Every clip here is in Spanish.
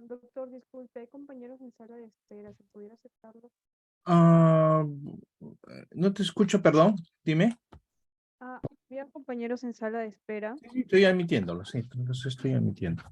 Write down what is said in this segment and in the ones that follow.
Doctor, disculpe, hay compañeros en sala de espera, si pudiera aceptarlo. Ah, no te escucho, perdón. Dime. Había compañeros en sala de espera. Sí, estoy admitiéndolo, sí, los estoy admitiendo.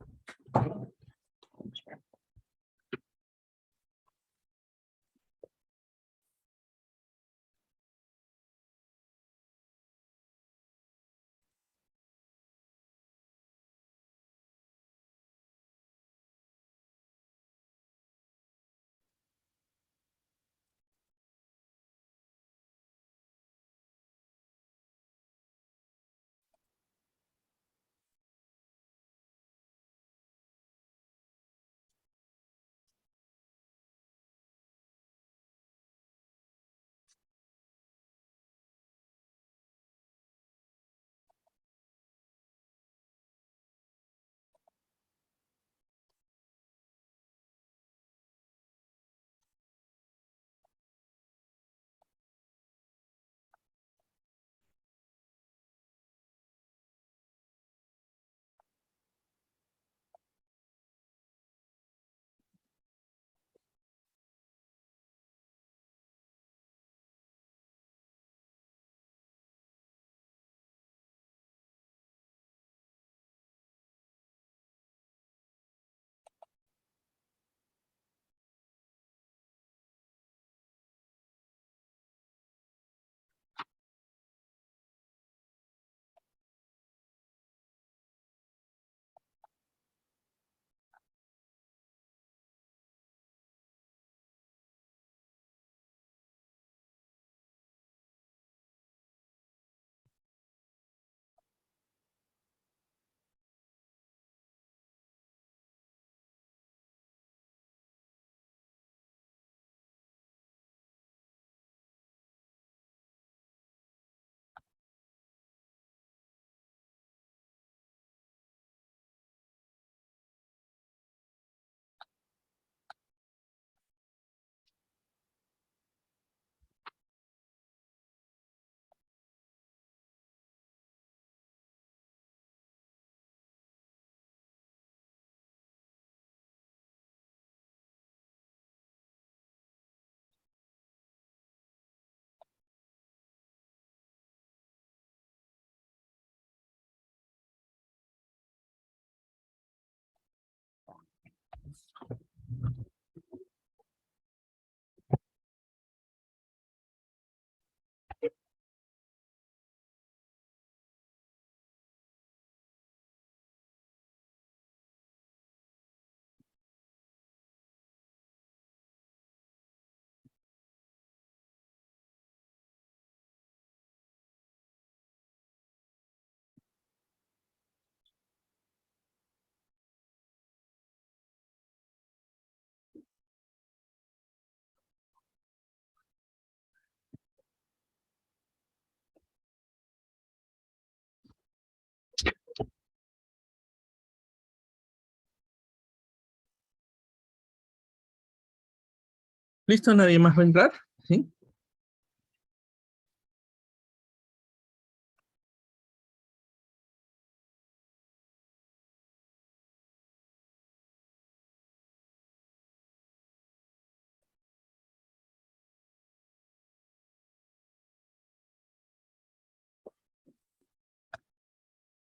¿Listo? ¿Nadie más va a entrar? ¿Sí?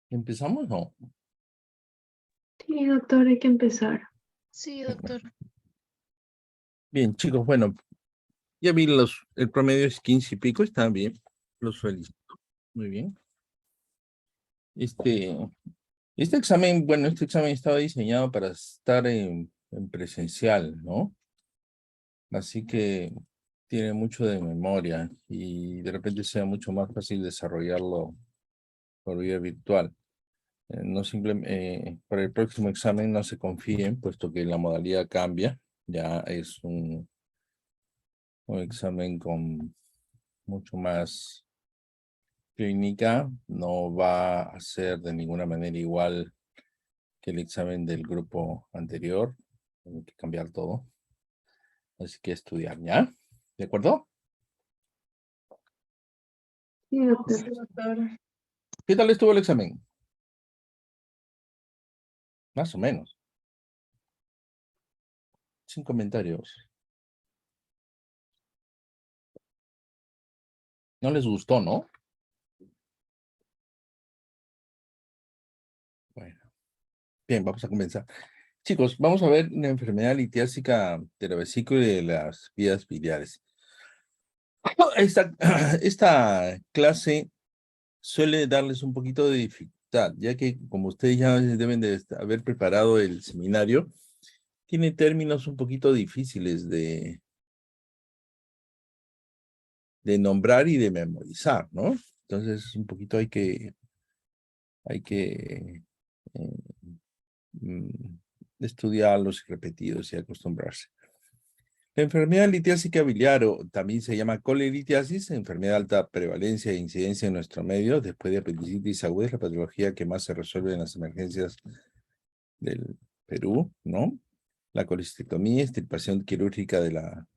¿Empezamos? No. Sí, doctor, hay que empezar. Sí, doctor. Bien, chicos, bueno, ya vi el promedio es 15 y pico, está bien. Los felicito. Muy bien. Este examen, bueno, este examen estaba diseñado para estar en presencial, ¿no? Así que tiene mucho de memoria y de repente sea mucho más fácil desarrollarlo por vía virtual. No para el próximo examen no se confíen, puesto que la modalidad cambia. Ya es un examen con mucho más clínica. No va a ser de ninguna manera igual que el examen del grupo anterior. Hay que cambiar todo. Así que estudiar, ¿ya? ¿De acuerdo? Sí, doctor. Sí, doctor. ¿Qué tal estuvo el examen? Más o menos. Sin comentarios. No les gustó, ¿no? Bueno. Bien, vamos a comenzar. Chicos, vamos a ver una enfermedad litiásica de la vesícula y de las vías biliares. Esta, esta clase suele darles un poquito de dificultad, ya que como ustedes ya deben de haber preparado el seminario, tiene términos un poquito difíciles de nombrar y de memorizar, ¿no? Entonces, un poquito hay que eh, mm, estudiarlos y repetidos y acostumbrarse. La enfermedad litiásica biliar, o también se llama colelitiasis, enfermedad de alta prevalencia e incidencia en nuestro medio, después de apendicitis aguda, es la patología que más se resuelve en las emergencias del Perú, ¿no? La colecistectomía, extirpación quirúrgica de la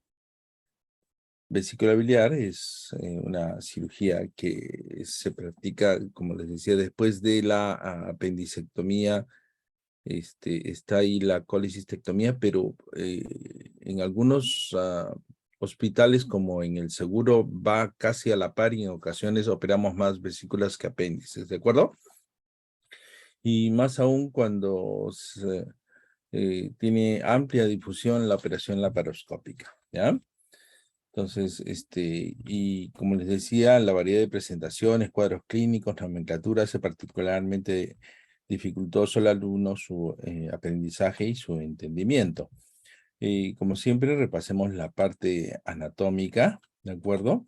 vesícula biliar, es una cirugía que se practica, como les decía, después de la apendicectomía. Está ahí la colecistectomía, pero en algunos hospitales, como en el seguro, va casi a la par y en ocasiones operamos más vesículas que apéndices, ¿de acuerdo? Y más aún cuando tiene amplia difusión la operación laparoscópica, ¿ya? Entonces, y como les decía, la variedad de presentaciones, cuadros clínicos, nomenclatura hace particularmente dificultoso al alumno su aprendizaje y su entendimiento. Como siempre, repasemos la parte anatómica, ¿de acuerdo?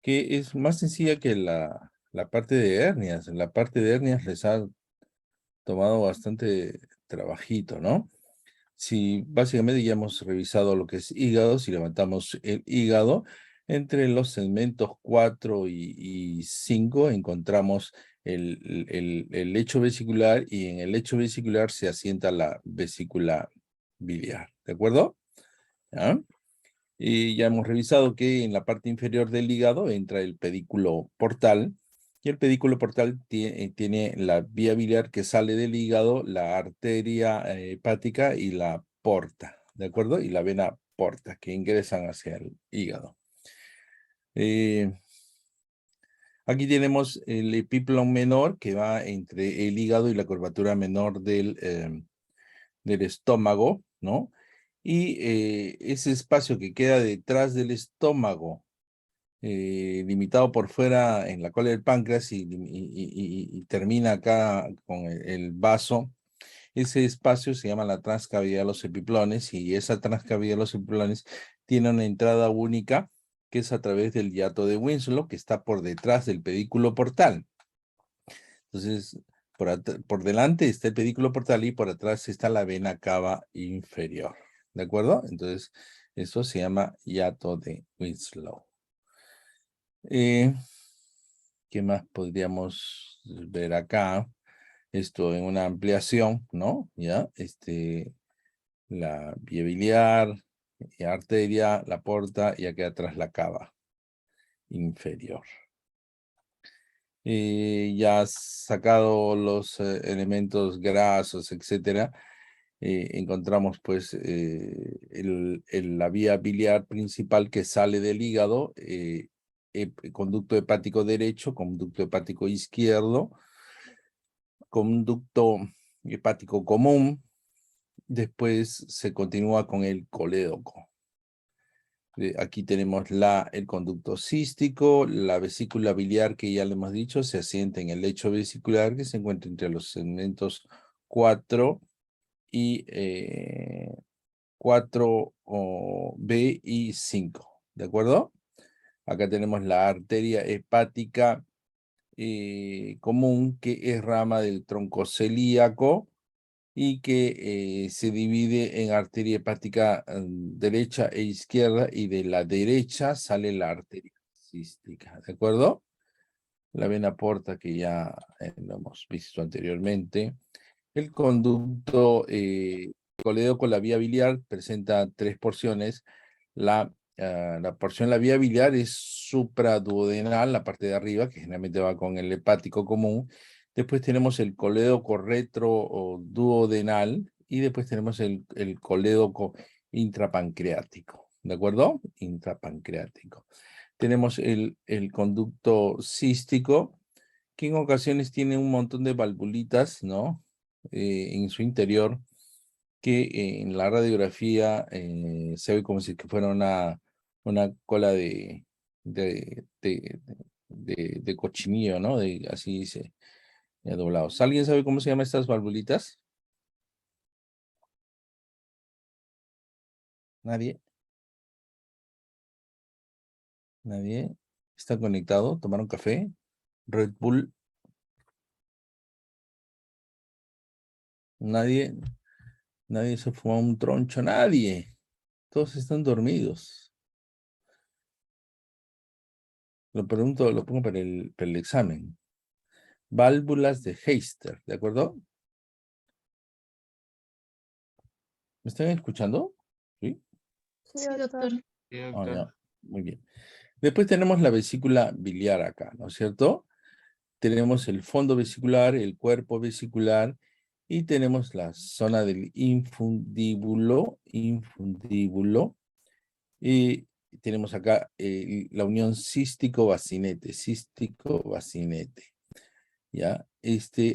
Que es más sencilla que la parte de hernias. En la parte de hernias les ha tomado bastante trabajito, ¿no? Si básicamente ya hemos revisado lo que es hígado, si levantamos el hígado, entre los segmentos 4 y 5 encontramos el lecho vesicular y en el lecho vesicular se asienta la vesícula biliar, ¿de acuerdo? ¿Ya? Y ya hemos revisado que en la parte inferior del hígado entra el pedículo portal, y el pedículo portal tiene la vía biliar que sale del hígado, la arteria hepática y la porta, ¿de acuerdo? Y la vena porta, que ingresan hacia el hígado. Aquí tenemos el epíplon menor que va entre el hígado y la curvatura menor del estómago, ¿no? Y ese espacio que queda detrás del estómago, limitado por fuera en la cola del páncreas y termina acá con el vaso, ese espacio se llama la transcavidad de los epiplones, y esa transcavidad de los epiplones tiene una entrada única que es a través del hiato de Winslow, que está por detrás del pedículo portal. Entonces, por delante está el pedículo portal y por atrás está la vena cava inferior. ¿De acuerdo? Entonces, eso se llama hiato de Winslow. ¿Qué más podríamos ver acá? Esto en una ampliación, ¿no? Ya, la vía biliar, la arteria, la porta y aquí atrás la cava inferior. Ya sacado los elementos grasos, etcétera, encontramos pues la vía biliar principal que sale del hígado, conducto hepático derecho, conducto hepático izquierdo, conducto hepático común, después se continúa con el colédoco. Aquí tenemos el conducto cístico, la vesícula biliar que ya le hemos dicho, se asienta en el lecho vesicular que se encuentra entre los segmentos 4 y 4B y 5, ¿de acuerdo? Acá tenemos la arteria hepática común, que es rama del tronco celíaco y que se divide en arteria hepática derecha e izquierda, y de la derecha sale la arteria cística, ¿de acuerdo? La vena porta, que ya lo hemos visto anteriormente. El conducto colédoco con la vía biliar presenta 3 porciones. La porción, la vía biliar es supraduodenal, la parte de arriba, que generalmente va con el hepático común. Después tenemos el colédoco retro o duodenal, y después tenemos el colédoco intrapancreático, ¿de acuerdo? Intrapancreático. Tenemos el conducto cístico, que en ocasiones tiene un montón de valvulitas, ¿no? En su interior, que en la radiografía se ve como si que fuera una cola de cochinillo, ¿no? Así dice, doblados. ¿Alguien sabe cómo se llaman estas valvulitas? ¿Nadie? ¿Nadie? ¿Está conectado? ¿Tomaron café? ¿Red Bull? ¿Nadie? ¿Nadie se fumó un troncho? Nadie. Todos están dormidos. Lo pregunto, lo pongo para el examen. Válvulas de Heister, ¿de acuerdo? ¿Me están escuchando? ¿Sí? Sí, Sí, doctor. doctor. Sí, Ah, doctor. ya. Muy bien. Después tenemos la vesícula biliar acá, ¿no es cierto? Tenemos el fondo vesicular, el cuerpo vesicular y tenemos la zona del infundíbulo, y tenemos acá la unión cístico-bacinete, ¿ya?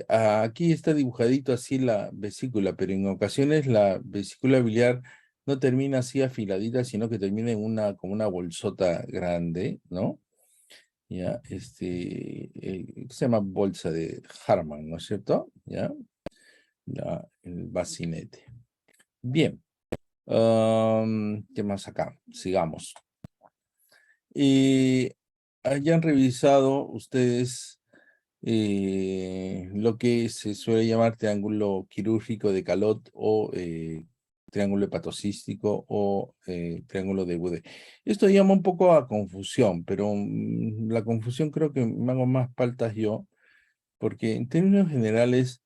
Aquí está dibujadito así la vesícula, pero en ocasiones la vesícula biliar no termina así afiladita, sino que termina en como una bolsota grande, ¿no? Ya, se llama bolsa de Harman, ¿no es cierto? Ya, el bacinete. Bien, ¿qué más acá? Sigamos. Hayan revisado ustedes lo que se suele llamar triángulo quirúrgico de Calot o triángulo hepatocístico o triángulo de Boudet. Esto llama un poco a confusión, pero la confusión creo que me hago más paltas yo, porque en términos generales,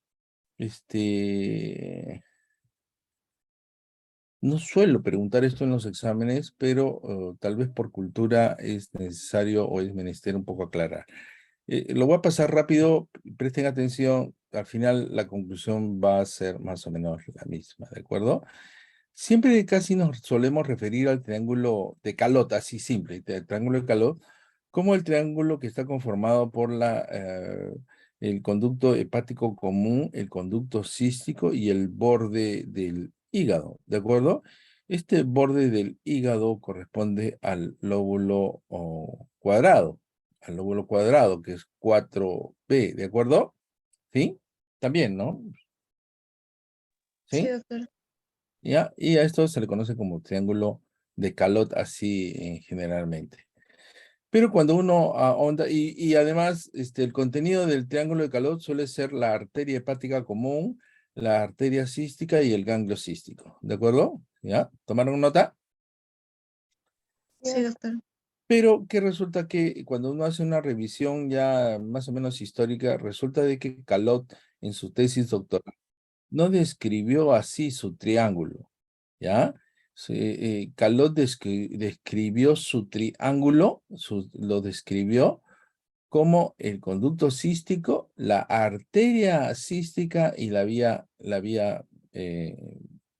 no suelo preguntar esto en los exámenes, pero tal vez por cultura es necesario o es menester un poco aclarar. Lo voy a pasar rápido, presten atención, al final la conclusión va a ser más o menos la misma, ¿de acuerdo? Siempre casi nos solemos referir al triángulo de Calot, así simple, el triángulo de Calot, como el triángulo que está conformado por el conducto hepático común, el conducto cístico y el borde del hígado, ¿de acuerdo? Este borde del hígado corresponde al lóbulo cuadrado, que es 4B, ¿de acuerdo? ¿Sí? También, ¿no? Sí, ¿Sí? doctor. ¿Ya? Y a esto se le conoce como triángulo de Calot, así generalmente. Pero cuando uno ahonda, y además el contenido del triángulo de Calot suele ser la arteria hepática común, la arteria cística y el ganglio cístico, ¿de acuerdo? ¿Ya? ¿Tomaron nota? Sí, doctor. Pero que resulta que cuando uno hace una revisión ya más o menos histórica, resulta de que Calot en su tesis doctoral no describió así su triángulo, ¿ya? Calot describió su triángulo, lo describió como el conducto cístico, la arteria cística y la vía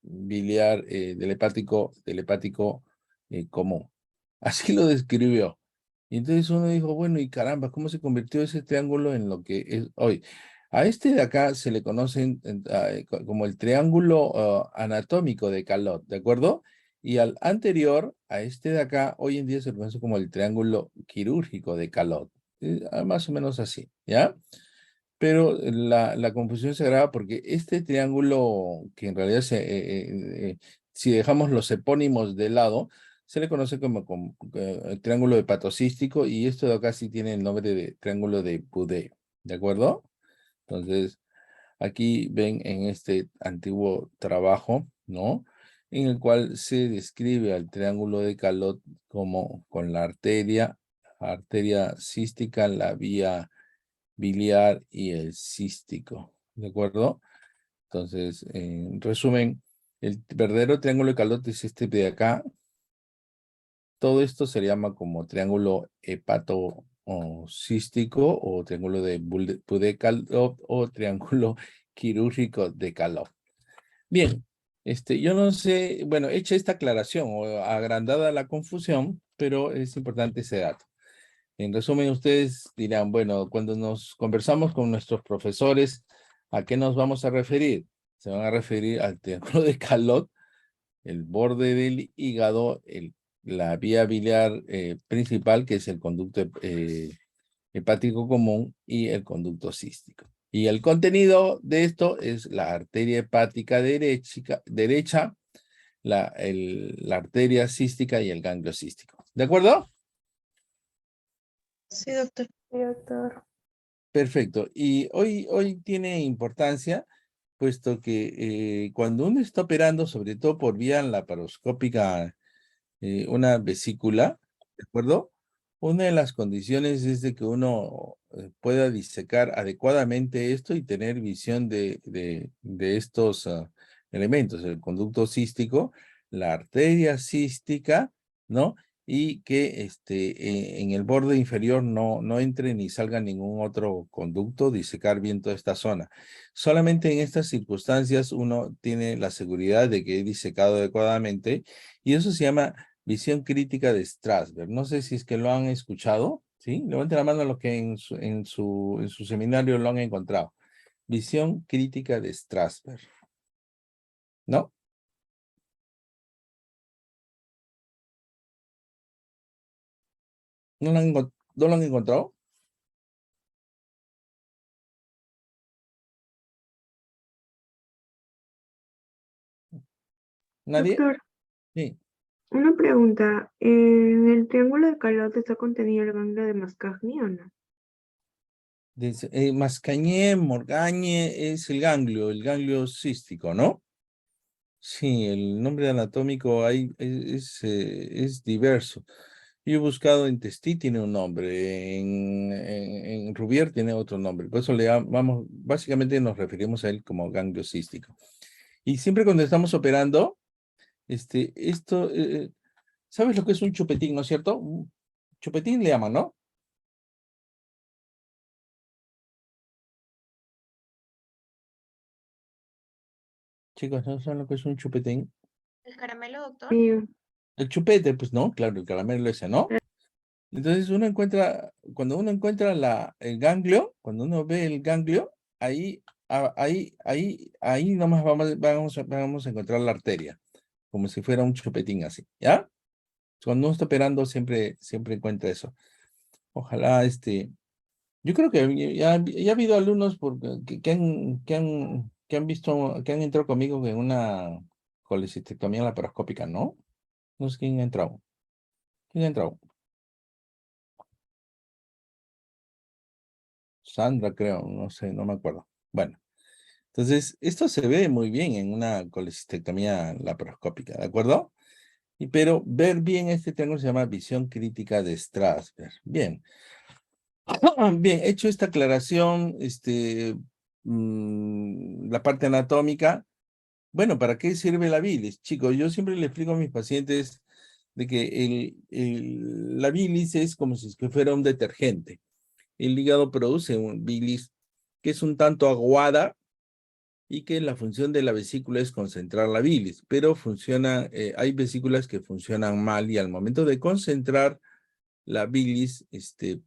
biliar del hepático común. Así lo describió. Y entonces uno dijo, bueno, y caramba, ¿cómo se convirtió ese triángulo en lo que es hoy? A este de acá se le conocen como el triángulo anatómico de Calot, ¿de acuerdo? Y al anterior, a este de acá, hoy en día se le conoce como el triángulo quirúrgico de Calot. Más o menos así, ¿ya? Pero la confusión se agrava porque este triángulo, que en realidad si dejamos los epónimos de lado, se le conoce como triángulo hepatocístico y esto de acá sí tiene el nombre de triángulo de Boudet, ¿de acuerdo? Entonces, aquí ven en este antiguo trabajo, ¿no? En el cual se describe al triángulo de Calot como con la arteria cística, la vía biliar y el cístico, ¿de acuerdo? Entonces, en resumen, el verdadero triángulo de Calot es este de acá. Todo esto se llama como triángulo hepato o cístico o triángulo de Boudet-Calot o triángulo quirúrgico de Calot. Bien, Yo no sé, bueno, hecha esta aclaración o agrandada la confusión, pero es importante ese dato. En resumen, ustedes dirán, bueno, cuando nos conversamos con nuestros profesores, ¿a qué nos vamos a referir? Se van a referir al triángulo de Calot, el borde del hígado, la vía biliar principal, que es el conducto hepático común, y el conducto cístico. Y el contenido de esto es la arteria hepática derecha, la arteria cística y el ganglio cístico. ¿De acuerdo? Sí, doctor. Sí, doctor. Perfecto. Y hoy tiene importancia, puesto que cuando uno está operando, sobre todo por vía laparoscópica, una vesícula, ¿de acuerdo? Una de las condiciones es de que uno pueda disecar adecuadamente esto y tener visión de estos elementos, el conducto cístico, la arteria cística, ¿no? Y que en el borde inferior no entre ni salga ningún otro conducto, disecar bien toda esta zona. Solamente en estas circunstancias uno tiene la seguridad de que he disecado adecuadamente y eso se llama visión crítica de Strasberg. No sé si es que lo han escuchado, ¿sí? Levanten la mano los que en su seminario lo han encontrado. Visión crítica de Strasberg. ¿No? ¿No lo han encontrado? ¿Nadie? Doctor, Sí. una pregunta. ¿En el triángulo de Calot está contenido el ganglio de Mascagni o no? Mascañé, Morgañe es el ganglio cístico, ¿no? Sí, el nombre anatómico es diverso. Yo he buscado en Testí tiene un nombre, en Rubier tiene otro nombre. Por eso le llamamos, básicamente nos referimos a él como ganglio cístico. Y siempre cuando estamos operando, ¿sabes lo que es un chupetín, no es cierto? Un chupetín le llaman, ¿no? Chicos, ¿no saben lo que es un chupetín? ¿El caramelo, doctor? Sí, El chupete, pues no, claro, el caramelo ese, ¿no? Entonces cuando uno encuentra el ganglio, cuando uno ve el ganglio, ahí nomás vamos a encontrar la arteria, como si fuera un chupetín así, ¿ya? Cuando uno está operando siempre encuentra eso. Ojalá, yo creo que ya ha habido alumnos que han entrado conmigo en una colecistectomía laparoscópica, ¿no? No sé quién ha entrado. ¿Quién ha entrado? Sandra, creo, no sé, no me acuerdo. Bueno, entonces, esto se ve muy bien en una colecistectomía laparoscópica, ¿de acuerdo? Pero ver bien este triángulo se llama visión crítica de Strasberg. Bien. Bien, hecho esta aclaración, la parte anatómica, bueno, ¿para qué sirve la bilis? Chicos, yo siempre le explico a mis pacientes de que la bilis es como si fuera un detergente. El hígado produce un bilis que es un tanto aguada y que la función de la vesícula es concentrar la bilis, pero hay vesículas que funcionan mal y al momento de concentrar la bilis,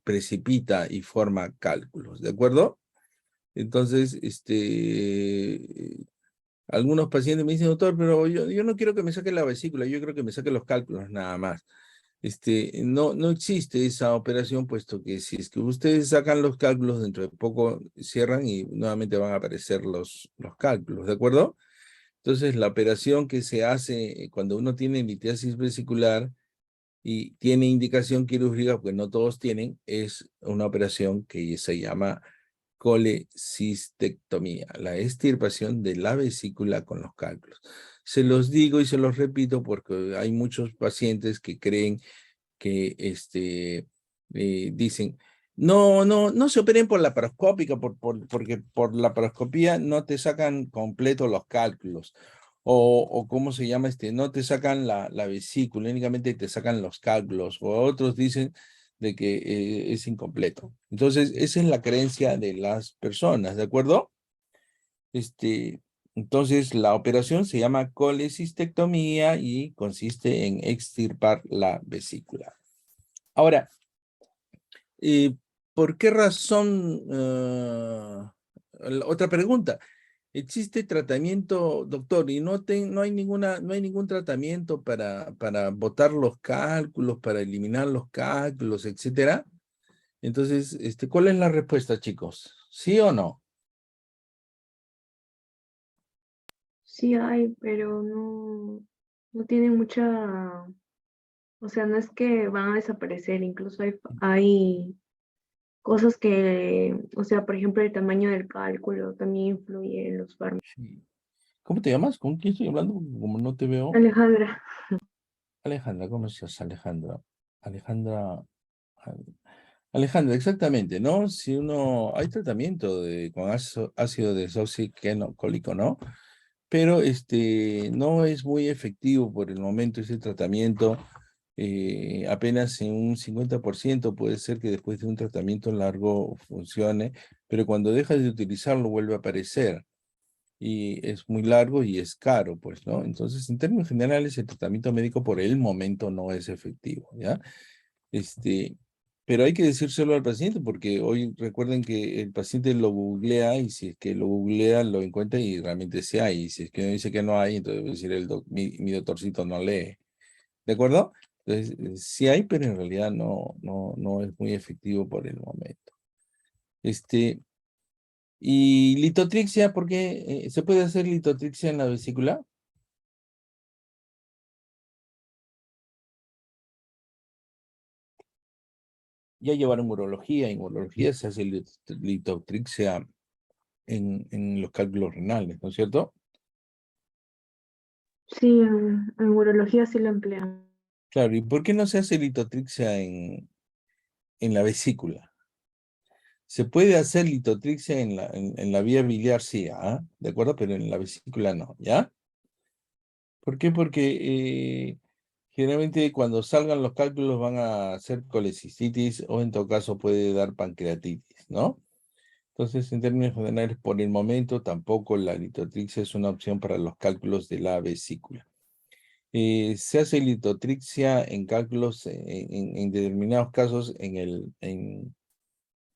precipita y forma cálculos, ¿de acuerdo? Entonces, algunos pacientes me dicen, doctor, pero yo no quiero que me saque la vesícula, yo quiero que me saque los cálculos nada más. No existe esa operación, puesto que si es que ustedes sacan los cálculos, dentro de poco cierran y nuevamente van a aparecer los cálculos, ¿de acuerdo? Entonces, la operación que se hace cuando uno tiene litiasis vesicular y tiene indicación quirúrgica, porque no todos tienen, es una operación que se llama colecistectomía, la extirpación de la vesícula con los cálculos. Se los digo y se los repito porque hay muchos pacientes que creen que dicen, no se operen por laparoscópica, porque por laparoscopía no te sacan completo los cálculos. O ¿cómo se llama? No te sacan la vesícula, únicamente te sacan los cálculos. O otros dicen de que es incompleto. Entonces, esa es la creencia de las personas, ¿de acuerdo? Entonces, la operación se llama colecistectomía y consiste en extirpar la vesícula. Ahora, eh, ¿por qué razón? Otra pregunta. ¿Existe tratamiento, doctor, y no hay ningún tratamiento para botar los cálculos, para eliminar los cálculos, etcétera? Entonces, ¿cuál es la respuesta, chicos? ¿Sí o no? Sí hay, pero no tienen mucha, o sea, no es que van a desaparecer, incluso hay cosas que, o sea, por ejemplo, el tamaño del cálculo también influye en los fármacos. Sí. ¿Cómo te llamas? ¿Con quién estoy hablando? Como no te veo. Alejandra, Alejandra, ¿cómo estás, Alejandra? Alejandra. Alejandra, exactamente, ¿no? Si uno, hay tratamiento con ácido desoxicólico, ¿no? Pero no es muy efectivo por el momento ese tratamiento, apenas en un 50% puede ser que después de un tratamiento largo funcione, pero cuando dejas de utilizarlo vuelve a aparecer y es muy largo y es caro, pues, ¿no? Entonces, en términos generales, el tratamiento médico por el momento no es efectivo, ¿ya? Este, pero hay que decírselo al paciente porque hoy recuerden que el paciente lo googlea y si es que lo googlea lo encuentra y realmente sí hay. Y si es que no dice que no hay, entonces va a decir mi doctorcito no lee. ¿De acuerdo? Entonces, sí hay, pero en realidad no es muy efectivo por el momento. Y litotrixia, ¿por qué se puede hacer litotrixia en la vesícula? Ya llevaron urología, en urología se hace litotrixia en los cálculos renales, ¿no es cierto? sí, en urología sí lo emplean. Claro, ¿y por qué no se hace litotrixia en la vesícula? Se puede hacer litotrixia en la vía biliar, sí, ¿ah? ¿De acuerdo? Pero en la vesícula no, ¿ya? ¿Por qué? Porque generalmente cuando salgan los cálculos van a hacer colecistitis o en todo caso puede dar pancreatitis, ¿no? Entonces, en términos generales, por el momento tampoco la litotrixia es una opción para los cálculos de la vesícula. Se hace litotrixia en cálculos, en determinados casos, en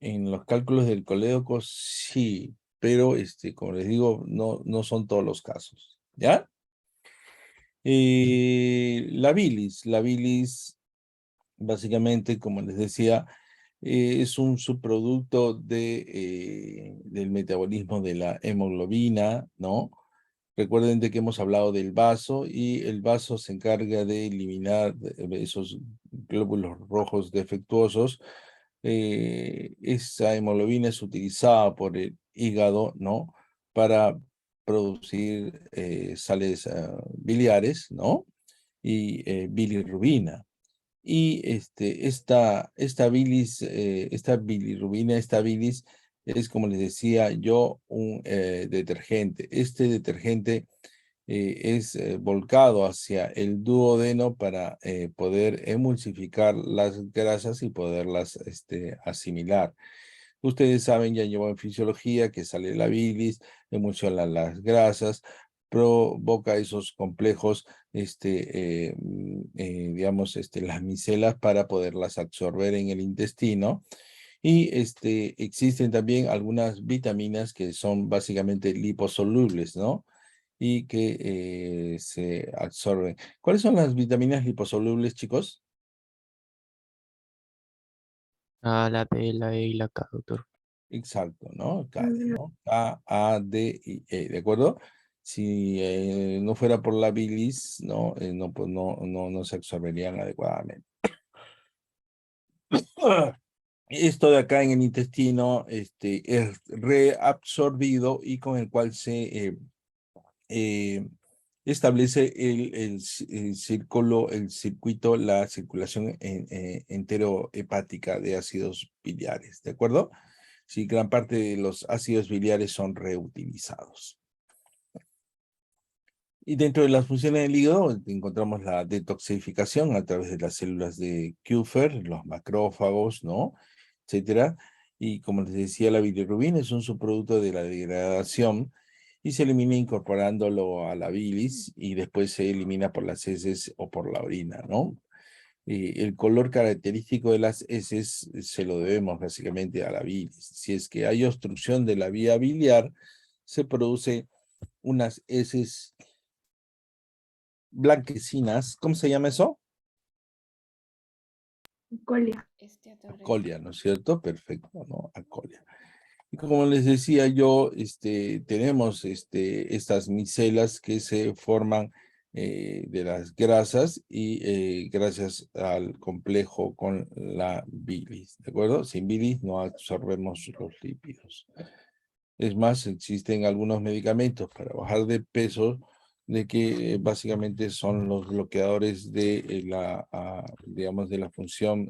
los cálculos del colédoco, sí, pero como les digo, no son todos los casos, ¿ya? La bilis, básicamente, como les decía, es un subproducto del metabolismo de la hemoglobina, ¿no? Recuerden de que hemos hablado del vaso y el vaso se encarga de eliminar esos glóbulos rojos defectuosos. Esa hemoglobina es utilizada por el hígado, ¿no? Para producir sales biliares, ¿no? Y bilirrubina. Y esta bilirrubina, esta bilis, es, como les decía yo, un detergente. Este detergente es volcado hacia el duodeno para poder emulsificar las grasas y poderlas asimilar. Ustedes saben, ya llevo en fisiología, que sale la bilis, emulsiona las grasas, provoca esos complejos, digamos, las micelas para poderlas absorber en el intestino. Y existen también algunas vitaminas que son básicamente liposolubles, ¿no? Y que se absorben. ¿Cuáles son las vitaminas liposolubles, chicos? La B, la E y la K, doctor. Exacto, ¿no? Kale, ¿no? K, A, D y E, ¿de acuerdo? Si no fuera por la bilis, ¿no? Pues no se absorberían adecuadamente. Esto de acá en el intestino es reabsorbido y con el cual se establece el circuito, la circulación enterohepática de ácidos biliares, ¿de acuerdo? Sí, gran parte de los ácidos biliares son reutilizados. Y dentro de las funciones del hígado encontramos la detoxificación a través de las células de Kupffer, los macrófagos, ¿no? Etcétera. Y como les decía, la bilirrubina es un subproducto de la degradación y se elimina incorporándolo a la bilis y después se elimina por las heces o por la orina, ¿no? El color característico de las heces se lo debemos básicamente a la bilis. Si es que hay obstrucción de la vía biliar, se produce unas heces blanquecinas. ¿Cómo se llama eso? Colia. Acolia, ¿no es cierto? Perfecto, ¿no? Acolia. Y como les decía yo, tenemos estas micelas que se forman de las grasas y gracias al complejo con la bilis, ¿de acuerdo? Sin bilis no absorbemos los lípidos. Es más, existen algunos medicamentos para bajar de peso de que básicamente son los bloqueadores de digamos, de la función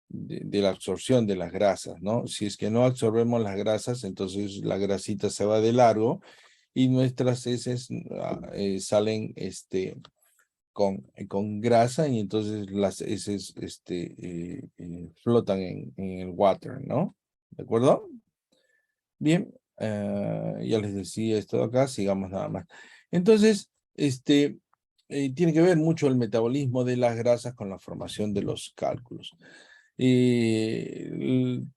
de la absorción de las grasas, ¿no? Si es que no absorbemos las grasas, entonces la grasita se va de largo y nuestras heces salen con grasa y entonces las heces flotan en el water, ¿no? ¿De acuerdo? Bien, ya les decía esto de acá, sigamos nada más. Entonces, tiene que ver mucho el metabolismo de las grasas con la formación de los cálculos.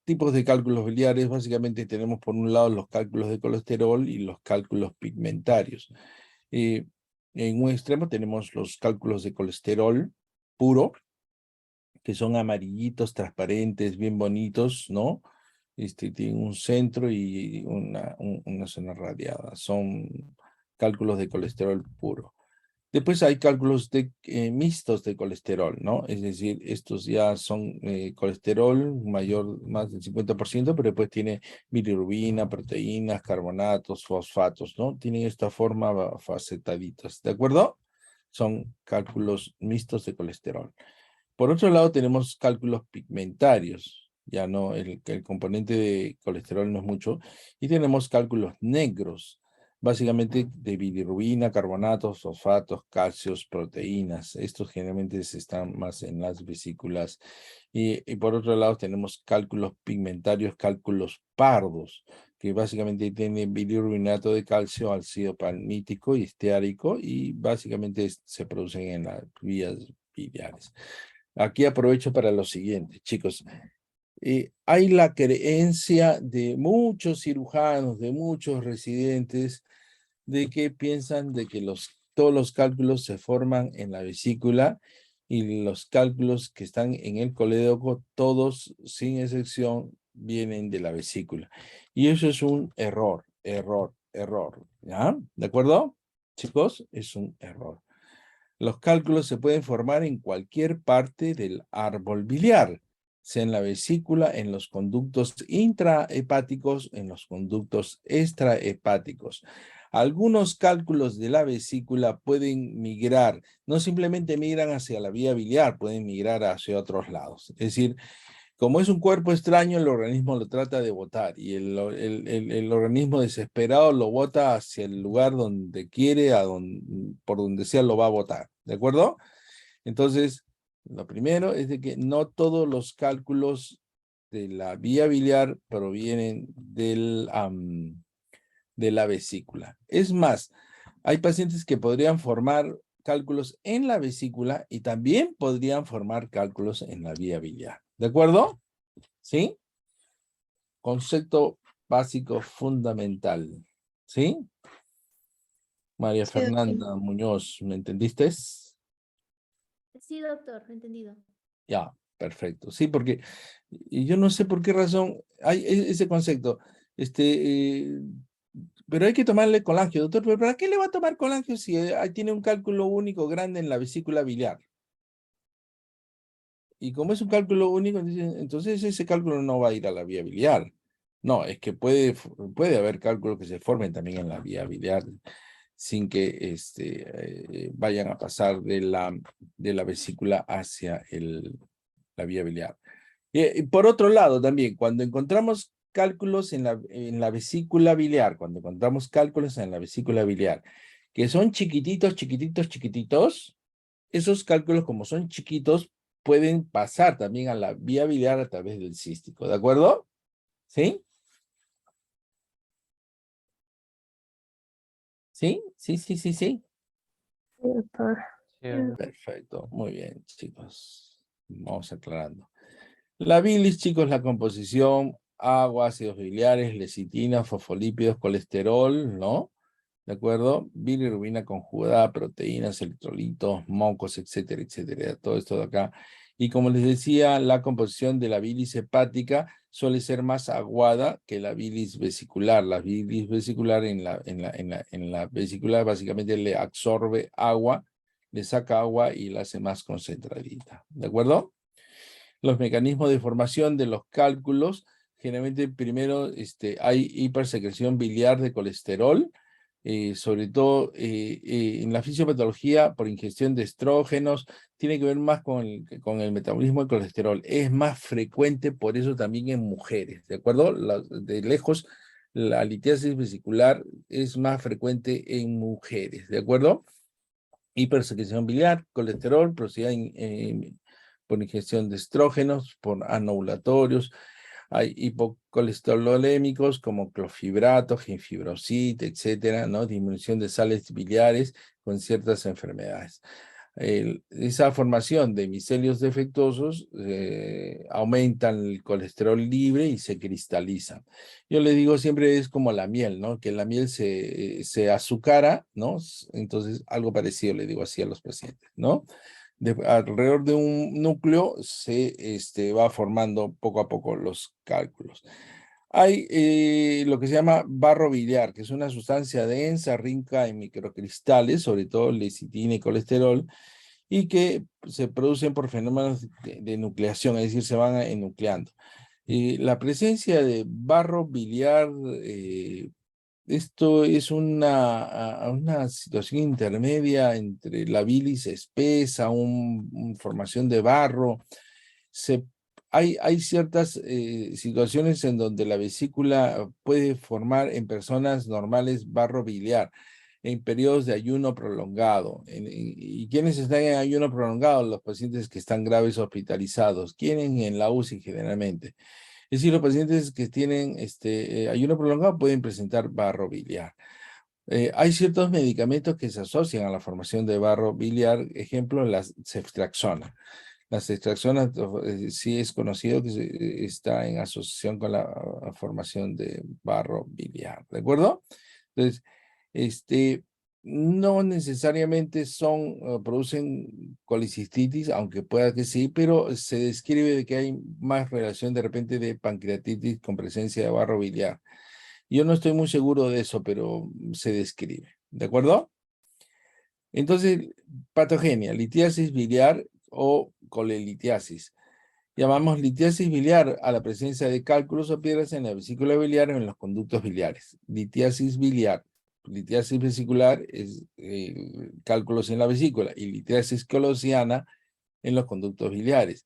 Tipos de cálculos biliares, básicamente tenemos por un lado los cálculos de colesterol y los cálculos pigmentarios. En un extremo tenemos los cálculos de colesterol puro, que son amarillitos, transparentes, bien bonitos, ¿no? Tienen un centro y una zona radiada. Son cálculos de colesterol puro. Después hay cálculos mixtos de colesterol, ¿no? Es decir, estos ya son colesterol mayor, más del 50%, pero después tiene bilirrubina, proteínas, carbonatos, fosfatos, ¿no? Tienen esta forma facetaditas, ¿de acuerdo? Son cálculos mixtos de colesterol. Por otro lado, tenemos cálculos pigmentarios, ya no, el componente de colesterol no es mucho, y tenemos cálculos negros, básicamente de bilirrubina, carbonatos, fosfatos, calcios, proteínas. Estos generalmente están más en las vesículas. Y por otro lado tenemos cálculos pigmentarios, cálculos pardos, que básicamente tienen bilirrubinato de calcio, ácido palmítico y esteárico, y básicamente se producen en las vías biliares. Aquí aprovecho para lo siguiente, chicos. Hay la creencia de muchos cirujanos, de muchos residentes, de que piensan de que todos los cálculos se forman en la vesícula y los cálculos que están en el colédoco, todos sin excepción, vienen de la vesícula. Y eso es un error, ¿ya? ¿De acuerdo? Chicos, es un error. Los cálculos se pueden formar en cualquier parte del árbol biliar, sea en la vesícula, en los conductos intrahepáticos, en los conductos extrahepáticos. Algunos cálculos de la vesícula pueden migrar, no simplemente migran hacia la vía biliar, pueden migrar hacia otros lados. Es decir, como es un cuerpo extraño, el organismo lo trata de botar y el organismo desesperado lo bota hacia el lugar donde quiere, por donde sea lo va a botar, ¿de acuerdo? Entonces, lo primero es de que no todos los cálculos de la vía biliar provienen de la vesícula. Es más, hay pacientes que podrían formar cálculos en la vesícula y también podrían formar cálculos en la vía biliar. ¿De acuerdo? ¿Sí? Concepto básico fundamental. ¿Sí? María Sí, doctor. Fernanda Muñoz, ¿me entendiste? Sí, doctor, entendido. Ya, perfecto. Sí, porque yo no sé por qué razón hay ese concepto. Pero hay que tomarle colangio, doctor. ¿Pero para qué le va a tomar colangio si ahí tiene un cálculo único grande en la vesícula biliar? Y como es un cálculo único, entonces ese cálculo no va a ir a la vía biliar. No, es que puede haber cálculos que se formen también en la vía biliar sin que vayan a pasar de la vesícula hacia la vía biliar. Y por otro lado también, cuando encontramos cálculos en la vesícula biliar, que son chiquititos, esos cálculos como son chiquitos, pueden pasar también a la vía biliar a través del cístico, ¿de acuerdo? ¿Sí? ¿Sí? Sí, sí, sí, sí. Sí, doctor. Sí, doctor. Perfecto, muy bien, chicos. Vamos aclarando. La bilis, chicos, la composición, agua, ácidos biliares, lecitina, fosfolípidos, colesterol, ¿no? ¿De acuerdo? Bilirrubina conjugada, proteínas, electrolitos, mocos, etcétera, etcétera. Todo esto de acá. Y como les decía, la composición de la bilis hepática suele ser más aguada que la bilis vesicular. La bilis vesicular en la vesicular básicamente le absorbe agua, le saca agua y la hace más concentradita. ¿De acuerdo? Los mecanismos de formación de los cálculos, generalmente primero hay hipersecreción biliar de colesterol, sobre todo en la fisiopatología por ingestión de estrógenos, tiene que ver más con el metabolismo del colesterol. Es más frecuente por eso también en mujeres, ¿de acuerdo? De lejos, la litiasis vesicular es más frecuente en mujeres, ¿de acuerdo? Hipersecreción biliar, colesterol, procedida por ingestión de estrógenos, por anovulatorios. Hay hipocolesterolémicos como clofibrato, ginfibroside, etcétera, ¿no? Disminución de sales biliares con ciertas enfermedades. Esa formación de micelios defectuosos aumentan el colesterol libre y se cristalizan. Yo le digo siempre es como la miel, ¿no? Que la miel se azucara, ¿no? Entonces algo parecido le digo así a los pacientes, ¿no? Alrededor de un núcleo se va formando poco a poco los cálculos. Hay lo que se llama barro biliar, que es una sustancia densa, rica en microcristales, sobre todo lecitina y colesterol, y que se producen por fenómenos de nucleación, es decir, se van enucleando. La presencia de barro biliar, esto es una situación intermedia entre la bilis espesa, una formación de barro. Hay ciertas situaciones en donde la vesícula puede formar en personas normales barro biliar en periodos de ayuno prolongado. ¿Y quiénes están en ayuno prolongado? Los pacientes que están graves hospitalizados. ¿Quiénes en la UCI generalmente? Es decir, los pacientes que tienen ayuno prolongado pueden presentar barro biliar. Hay ciertos medicamentos que se asocian a la formación de barro biliar, ejemplo, la ceftriaxona. La ceftriaxona sí es conocido que está en asociación con la formación de barro biliar, ¿de acuerdo? Entonces, no necesariamente producen colicistitis, aunque pueda que sí, pero se describe de que hay más relación de repente de pancreatitis con presencia de barro biliar. Yo no estoy muy seguro de eso, pero se describe, ¿de acuerdo? Entonces, patogenia, litiasis biliar o colelitiasis. Llamamos litiasis biliar a la presencia de cálculos o piedras en la vesícula biliar o en los conductos biliares. Litiasis biliar, litiasis vesicular es cálculos en la vesícula y litiasis colosiana en los conductos biliares.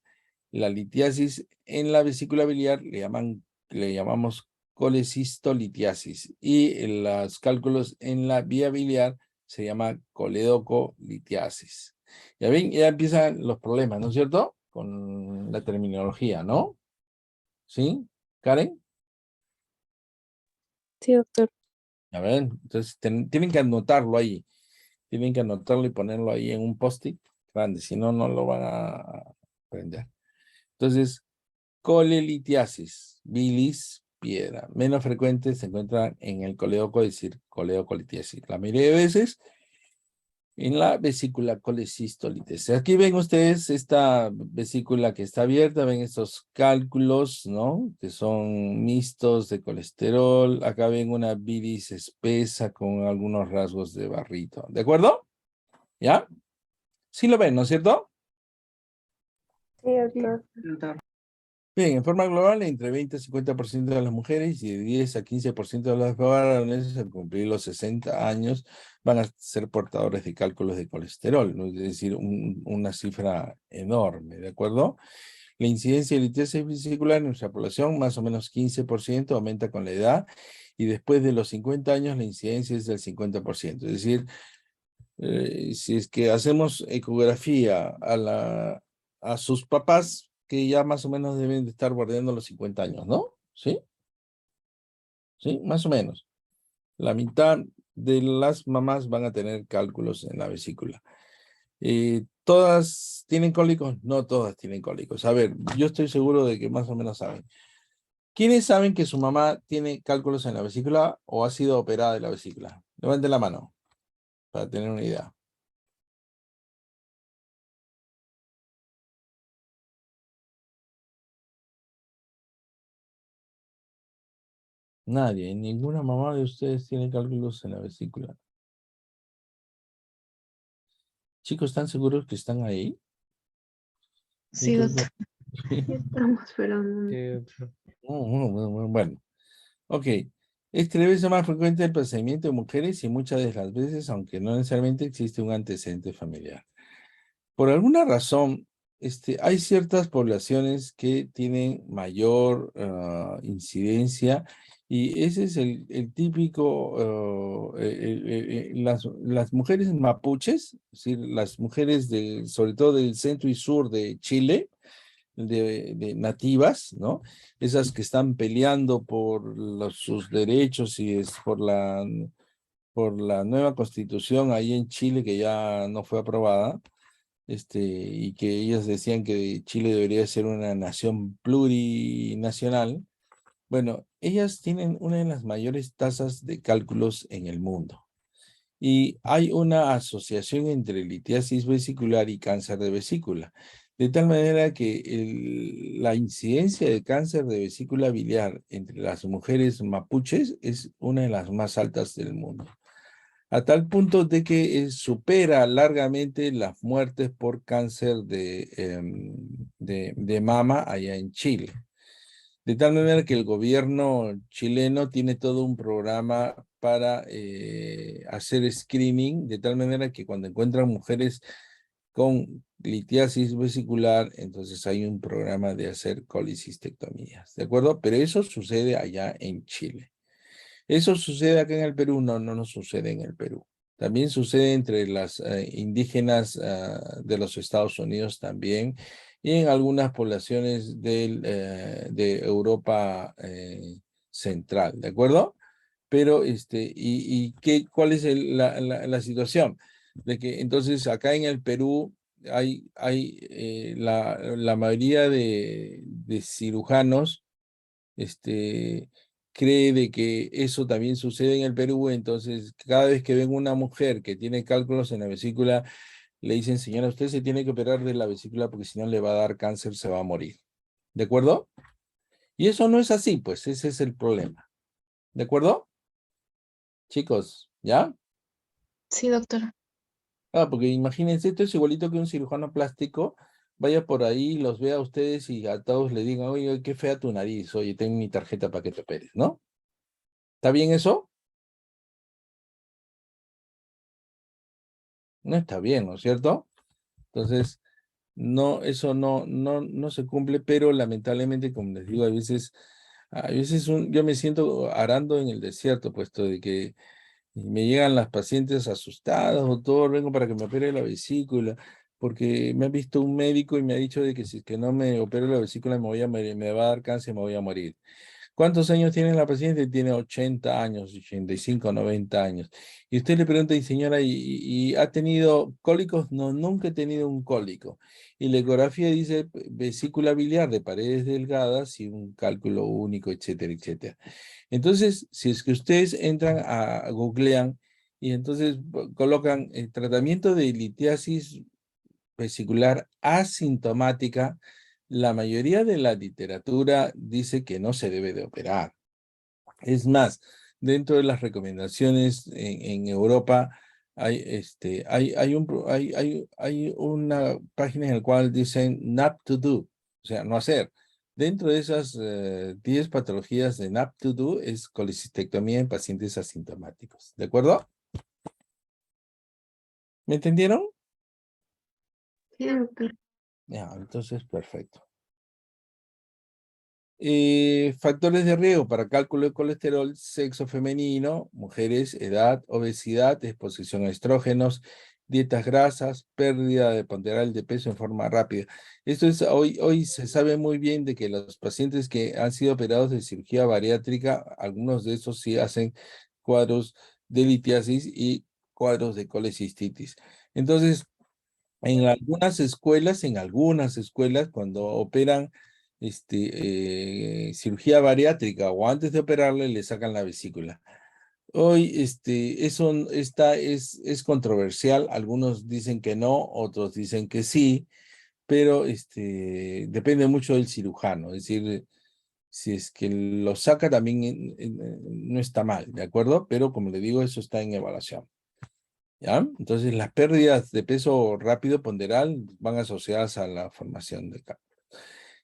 La litiasis en la vesícula biliar le llamamos colecistolitiasis y los cálculos en la vía biliar se llama coledocolitiasis. Ya ven, ya empiezan los problemas, ¿no es cierto? Con la terminología, ¿no? ¿Sí? ¿Karen? Sí, doctor. A ver, entonces tienen que anotarlo ahí. Tienen que anotarlo y ponerlo ahí en un post-it grande, si no, no lo van a aprender. Entonces, colelitiasis, bilis, piedra. Menos frecuente se encuentra en el coledoco, es decir, coledocolitiasis. La mayoría de veces en la vesícula colecistolitiasis. Aquí ven ustedes esta vesícula que está abierta, ven estos cálculos, ¿no? Que son mixtos de colesterol. Acá ven una bilis espesa con algunos rasgos de barrito. ¿De acuerdo? ¿Ya? Sí lo ven, ¿no es cierto? Sí, doctor. Bien, en forma global, entre 20 y 50% de las mujeres y de 10 a 15% de los varones al cumplir los 60 años van a ser portadores de cálculos de colesterol, ¿no? Es decir, una cifra enorme, ¿de acuerdo? La incidencia de litiasis vesicular en nuestra población, más o menos 15%, aumenta con la edad y después de los 50 años la incidencia es del 50%. Es decir, si es que hacemos ecografía a sus papás, que ya más o menos deben de estar bordeando los 50 años, ¿no? ¿Sí? ¿Sí? Más o menos. La mitad de las mamás van a tener cálculos en la vesícula. ¿Todas tienen cólicos? No todas tienen cólicos. A ver, yo estoy seguro de que más o menos saben. ¿Quiénes saben que su mamá tiene cálculos en la vesícula o ha sido operada de la vesícula? Levanten la mano para tener una idea. Nadie, ninguna mamá de ustedes tiene cálculos en la vesícula. Chicos, ¿están seguros que están ahí? Sí, doctor. Estamos, pero no. Sí, doctor. Bueno, ok. Este debe ser más frecuente el procedimiento de mujeres y muchas de las veces, aunque no necesariamente existe un antecedente familiar. Por alguna razón, hay ciertas poblaciones que tienen mayor incidencia y ese es el típico, las mujeres mapuches, es decir, las mujeres sobre todo del centro y sur de Chile, de nativas, ¿no? Esas que están peleando por sus derechos y es por la nueva constitución ahí en Chile que ya no fue aprobada, y que ellas decían que Chile debería ser una nación plurinacional. Bueno, ellas tienen una de las mayores tasas de cálculos en el mundo. Y hay una asociación entre litiasis vesicular y cáncer de vesícula, de tal manera que la incidencia de cáncer de vesícula biliar entre las mujeres mapuches es una de las más altas del mundo, a tal punto de que supera largamente las muertes por cáncer de mama allá en Chile. De tal manera que el gobierno chileno tiene todo un programa para hacer screening, de tal manera que cuando encuentran mujeres con litiasis vesicular, entonces hay un programa de hacer colicistectomías, ¿de acuerdo? Pero eso sucede allá en Chile. ¿Eso sucede acá en el Perú? No, no nos sucede en el Perú. También sucede entre las indígenas de los Estados Unidos también y en algunas poblaciones de Europa Central, ¿de acuerdo? Pero, ¿cuál es la situación? De que entonces acá en el Perú hay la mayoría de cirujanos, cree de que eso también sucede en el Perú, entonces cada vez que ven una mujer que tiene cálculos en la vesícula, le dicen, señora, usted se tiene que operar de la vesícula porque si no le va a dar cáncer, se va a morir. ¿De acuerdo? Y eso no es así, pues ese es el problema. ¿De acuerdo? Chicos, ¿ya? Sí, doctora. Porque imagínense, esto es igualito que un cirujano plástico vaya por ahí, los vea a ustedes y a todos le digan, oye, qué fea tu nariz, oye, ten mi tarjeta para que te operes, ¿no? ¿Está bien eso? No está bien, ¿no es cierto? Entonces, no, eso no se cumple, pero lamentablemente, como les digo, a veces yo me siento arando en el desierto, puesto de que me llegan las pacientes asustadas, doctor, vengo para que me opere la vesícula, porque me ha visto un médico y me ha dicho de que si es que no me opero la vesícula me voy a morir, me va a dar cáncer, me voy a morir. ¿Cuántos años tiene la paciente? Tiene 80 años, 85, 90 años. Y usted le pregunta, y señora, ¿y ha tenido cólicos? No, nunca he tenido un cólico. Y la ecografía dice vesícula biliar de paredes delgadas y un cálculo único, etcétera, etcétera. Entonces, si es que ustedes entran googlean y entonces colocan el tratamiento de litiasis vesicular asintomática, la mayoría de la literatura dice que no se debe de operar. Es más, dentro de las recomendaciones en Europa hay una página en la cual dicen not to do, o sea, no hacer. Dentro de esas 10 patologías de not to do es colecistectomía en pacientes asintomáticos. ¿De acuerdo? ¿Me entendieron? Sí, doctora. Ya, entonces perfecto. Factores de riesgo para cálculo de colesterol: sexo femenino, mujeres, edad, obesidad, exposición a estrógenos, dietas grasas, pérdida de ponderal de peso en forma rápida. Esto es, hoy se sabe muy bien de que los pacientes que han sido operados de cirugía bariátrica, algunos de estos sí hacen cuadros de litiasis y cuadros de colecistitis. Entonces, en algunas escuelas, cuando operan cirugía bariátrica o antes de operarle, le sacan la vesícula. Hoy es controversial. Algunos dicen que no, otros dicen que sí, pero depende mucho del cirujano. Es decir, si es que lo saca también no está mal, ¿de acuerdo? Pero como le digo, eso está en evaluación. ¿Ya? Entonces las pérdidas de peso rápido ponderal van asociadas a la formación de cálculos.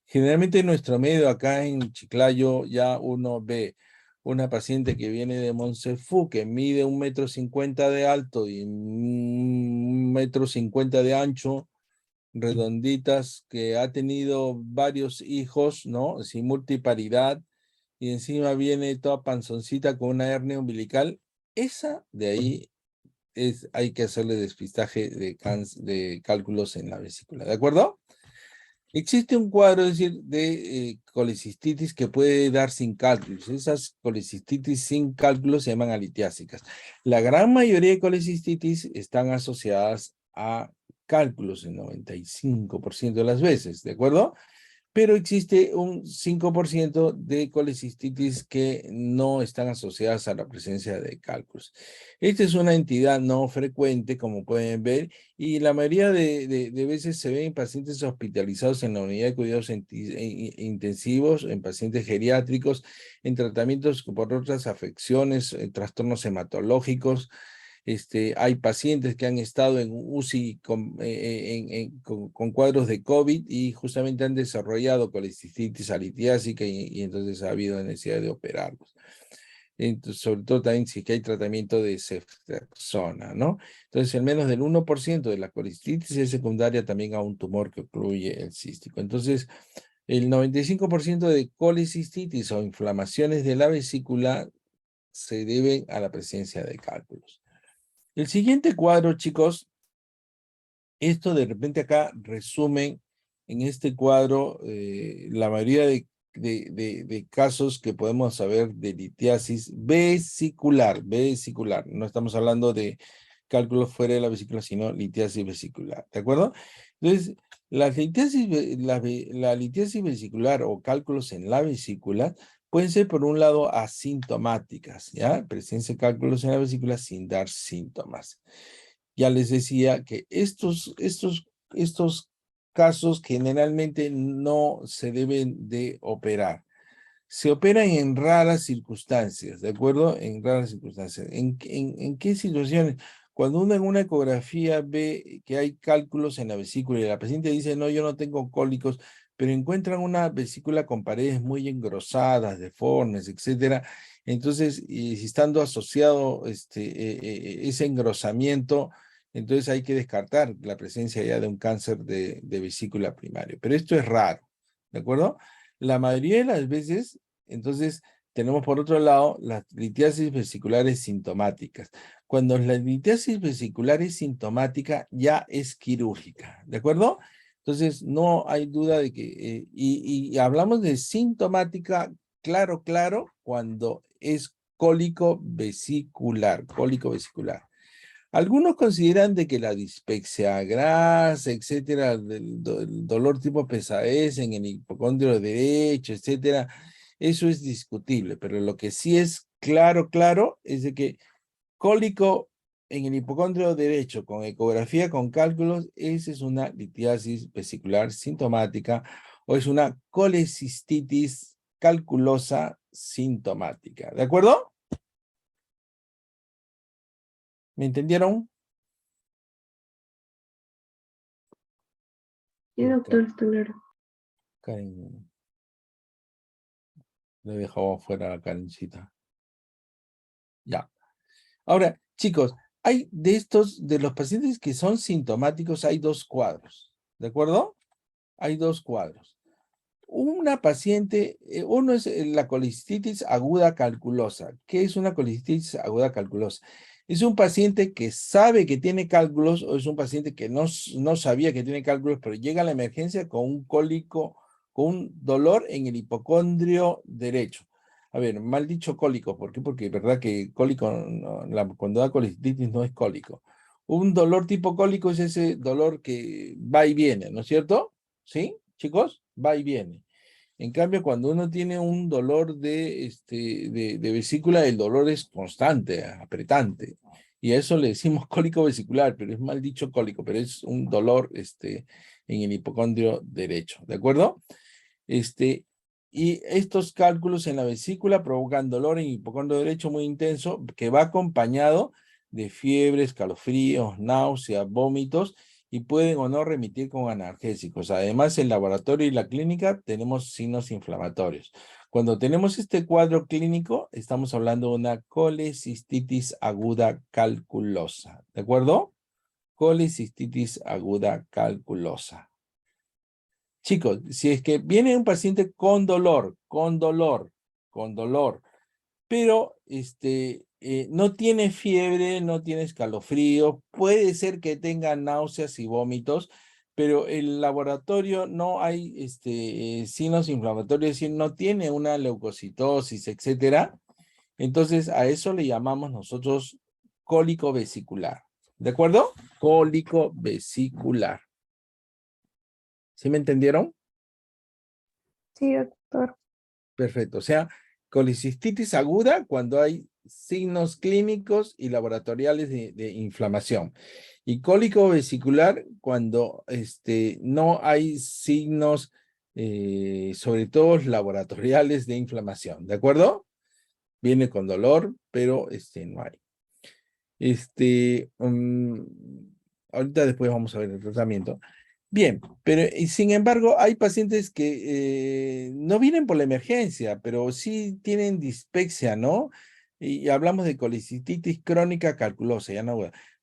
Generalmente en nuestro medio acá en Chiclayo ya uno ve una paciente que viene de Monsefu que mide 1,50 m de alto y 1,50 m de ancho, redonditas, que ha tenido varios hijos, ¿no? Sin multiparidad, y encima viene toda panzoncita con una hernia umbilical. Esa de ahí hay que hacerle despistaje de cálculos en la vesícula, ¿de acuerdo? Existe un cuadro, es decir, de colecistitis que puede dar sin cálculos. Esas colecistitis sin cálculos se llaman alitiásicas. La gran mayoría de colecistitis están asociadas a cálculos el 95% de las veces, ¿de acuerdo? Pero existe un 5% de colecistitis que no están asociadas a la presencia de cálculos. Esta es una entidad no frecuente, como pueden ver, y la mayoría de veces se ve en pacientes hospitalizados en la unidad de cuidados intensivos, en pacientes geriátricos, en tratamientos por otras afecciones, trastornos hematológicos. Hay pacientes que han estado en UCI con cuadros de COVID y justamente han desarrollado colecistitis alitiásica y entonces ha habido necesidad de operarlos. Entonces, sobre todo también si que hay tratamiento de ceftriaxona, ¿no? Entonces, al menos del 1% de la colecistitis es secundaria también a un tumor que ocluye el cístico. Entonces, el 95% de colecistitis o inflamaciones de la vesícula se deben a la presencia de cálculos. El siguiente cuadro, chicos, esto de repente acá resumen en este cuadro la mayoría de casos que podemos saber de litiasis vesicular, no estamos hablando de cálculos fuera de la vesícula, sino litiasis vesicular, ¿de acuerdo? Entonces, la litiasis vesicular o cálculos en la vesícula pueden ser, por un lado, asintomáticas, ¿ya? Presencia de cálculos en la vesícula sin dar síntomas. Ya les decía que estos casos generalmente no se deben de operar. Se operan en raras circunstancias, ¿de acuerdo? En raras circunstancias. ¿En qué situaciones? Cuando uno en una ecografía ve que hay cálculos en la vesícula y la paciente dice, no, yo no tengo cólicos, pero encuentran una vesícula con paredes muy engrosadas, deformes, etcétera. Entonces, y si estando asociado ese engrosamiento, entonces hay que descartar la presencia ya de un cáncer de vesícula primario. Pero esto es raro, ¿de acuerdo? La mayoría de las veces, entonces, tenemos por otro lado las litiasis vesiculares sintomáticas. Cuando la litiasis vesicular es sintomática, ya es quirúrgica, ¿de acuerdo? Entonces, no hay duda de que, y hablamos de sintomática, claro, cuando es cólico vesicular. Algunos consideran de que la dispepsia grasa, etcétera, el dolor tipo pesadez en el hipocondrio derecho, etcétera, eso es discutible, pero lo que sí es claro, es de que cólico en el hipocondrio derecho con ecografía con cálculos, esa es una litiasis vesicular sintomática o es una colecistitis calculosa sintomática. ¿De acuerdo? ¿Me entendieron? Sí, doctor, está claro. Karen. Le he dejado afuera a Karencita. Ya. Ahora, chicos, hay de los pacientes que son sintomáticos, hay dos cuadros. ¿De acuerdo? Hay dos cuadros. Una paciente, uno es la colicitis aguda calculosa. ¿Qué es una colicitis aguda calculosa? ¿Es un paciente que sabe que tiene cálculos o es un paciente que no sabía que tiene cálculos, pero llega a la emergencia con un cólico, con un dolor en el hipocondrio derecho? A ver, mal dicho cólico. ¿Por qué? Porque es verdad que cólico, cuando da colicistitis no es cólico. Un dolor tipo cólico es ese dolor que va y viene, ¿no es cierto? ¿Sí, chicos? Va y viene. En cambio, cuando uno tiene un dolor de vesícula, el dolor es constante, apretante. Y a eso le decimos cólico vesicular, pero es mal dicho cólico, pero es un dolor en el hipocondrio derecho. ¿De acuerdo? Y estos cálculos en la vesícula provocan dolor en el hipocondrio derecho muy intenso, que va acompañado de fiebre, escalofríos, náuseas, vómitos, y pueden o no remitir con analgésicos. Además, en el laboratorio y la clínica tenemos signos inflamatorios. Cuando tenemos este cuadro clínico, estamos hablando de una colecistitis aguda calculosa. ¿De acuerdo? Colecistitis aguda calculosa. Chicos, si es que viene un paciente con dolor, pero no tiene fiebre, no tiene escalofrío, puede ser que tenga náuseas y vómitos, pero el laboratorio no hay signos inflamatorios, es decir, no tiene una leucocitosis, etcétera. Entonces, a eso le llamamos nosotros cólico vesicular. ¿De acuerdo? Cólico vesicular. ¿Sí me entendieron? Sí, doctor. Perfecto. O sea, colicistitis aguda cuando hay signos clínicos y laboratoriales de inflamación. Y cólico vesicular cuando no hay signos, sobre todo laboratoriales de inflamación. ¿De acuerdo? Viene con dolor, pero no hay. Ahorita después vamos a ver el tratamiento. Bien, pero sin embargo hay pacientes que no vienen por la emergencia, pero sí tienen dispepsia, ¿no? Y hablamos de colicistitis crónica calculosa, ya no,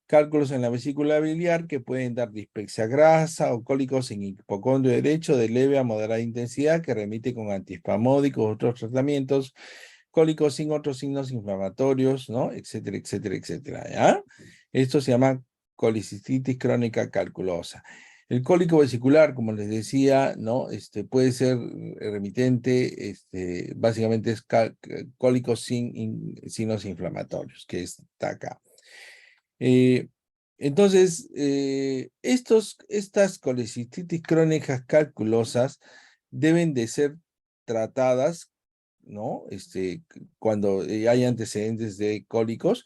cálculos en la vesícula biliar que pueden dar dispepsia grasa o cólicos en hipocondrio derecho de leve a moderada intensidad que remite con antiespasmódicos, otros tratamientos, cólicos sin otros signos inflamatorios, ¿no? Etcétera, etcétera, etcétera, ¿ya? Esto se llama colicistitis crónica calculosa. El cólico vesicular, como les decía, ¿no? Puede ser remitente, básicamente es cólico sin signos inflamatorios, que está acá. Entonces, estas colicistitis crónicas calculosas deben de ser tratadas, ¿no? Cuando hay antecedentes de cólicos.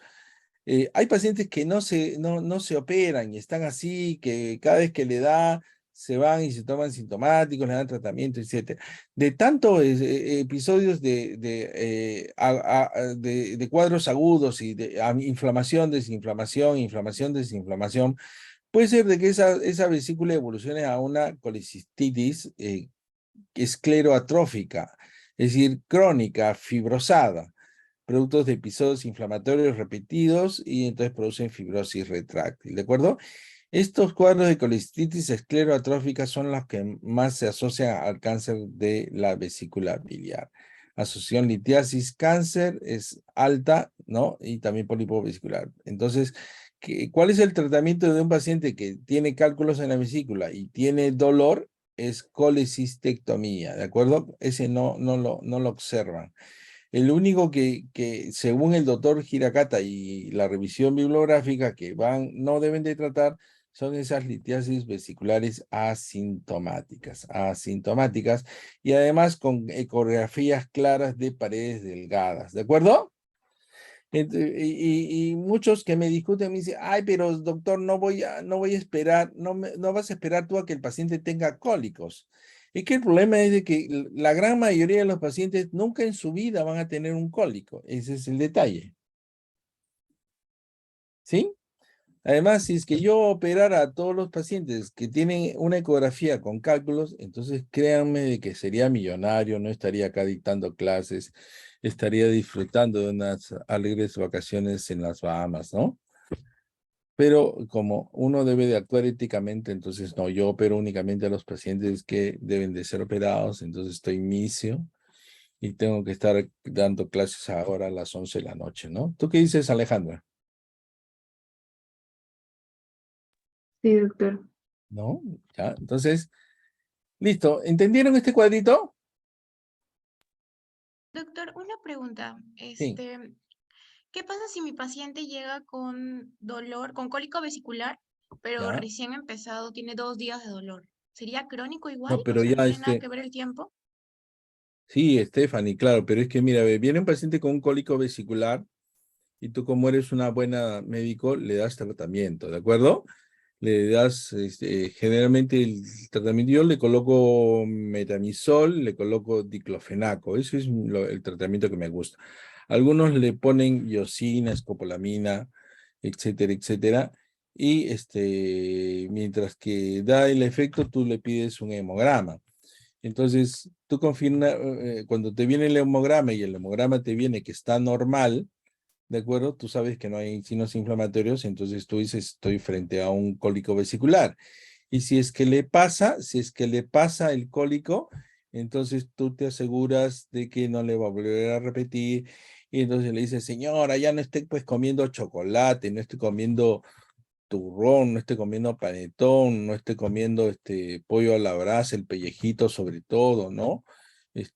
Hay pacientes que no se operan y están así, que cada vez que le da, se van y se toman sintomáticos, le dan tratamiento, etc. De tantos episodios de cuadros agudos y de inflamación, desinflamación, inflamación, desinflamación, puede ser de que esa vesícula evolucione a una colicistitis escleroatrófica, es decir, crónica, fibrosada, productos de episodios inflamatorios repetidos y entonces producen fibrosis retráctil, ¿de acuerdo? Estos cuadros de colicistitis escleroatrófica son los que más se asocian al cáncer de la vesícula biliar. Asociación litiasis cáncer es alta, ¿no? Y también pólipo vesicular. Entonces, ¿cuál es el tratamiento de un paciente que tiene cálculos en la vesícula y tiene dolor? Es colecistectomía, ¿de acuerdo? Ese no lo observan. El único que según el doctor Hiragata y la revisión bibliográfica que no deben de tratar son esas litiasis vesiculares asintomáticas y además con ecografías claras de paredes delgadas, ¿de acuerdo? Y muchos que me discuten me dicen, ay, pero doctor, no voy a esperar, no vas a esperar tú a que el paciente tenga cólicos. Es que el problema es de que la gran mayoría de los pacientes nunca en su vida van a tener un cólico. Ese es el detalle. ¿Sí? Además, si es que yo operara a todos los pacientes que tienen una ecografía con cálculos, entonces créanme de que sería millonario, no estaría acá dictando clases, estaría disfrutando de unas alegres vacaciones en las Bahamas, ¿no? Pero como uno debe de actuar éticamente, entonces no, yo opero únicamente a los pacientes que deben de ser operados, entonces estoy misio y tengo que estar dando clases ahora a las 11 de la noche, ¿no? ¿Tú qué dices, Alejandra? Sí, doctor. ¿No? Ya, entonces, listo. ¿Entendieron este cuadrito? Doctor, una pregunta. Sí, ¿Qué pasa si mi paciente llega con dolor, con cólico vesicular, pero ya. recién empezado, tiene 2 días de dolor? ¿Sería crónico igual? No, O pero sea, ¿no ya tiene nada que ver el tiempo? sí, Stephanie, claro, pero es que mira, ve, viene un paciente con un cólico vesicular y tú como eres una buena médico, le das tratamiento, ¿de acuerdo? Le das, generalmente el tratamiento, yo le coloco metamizol, le coloco diclofenaco, eso es el tratamiento que me gusta. Algunos le ponen iosina, escopolamina, etcétera, etcétera, y mientras que da el efecto, tú le pides un hemograma. Entonces, tú confirmas, cuando te viene el hemograma y el hemograma te viene que está normal, ¿de acuerdo? Tú sabes que no hay signos inflamatorios, entonces tú dices, estoy frente a un cólico vesicular. Y si es que le pasa el cólico, entonces tú te aseguras de que no le va a volver a repetir. Y entonces le dices, señora, ya no esté pues comiendo chocolate, no esté comiendo turrón, no esté comiendo panetón, no esté comiendo pollo a la brasa, el pellejito sobre todo, ¿no?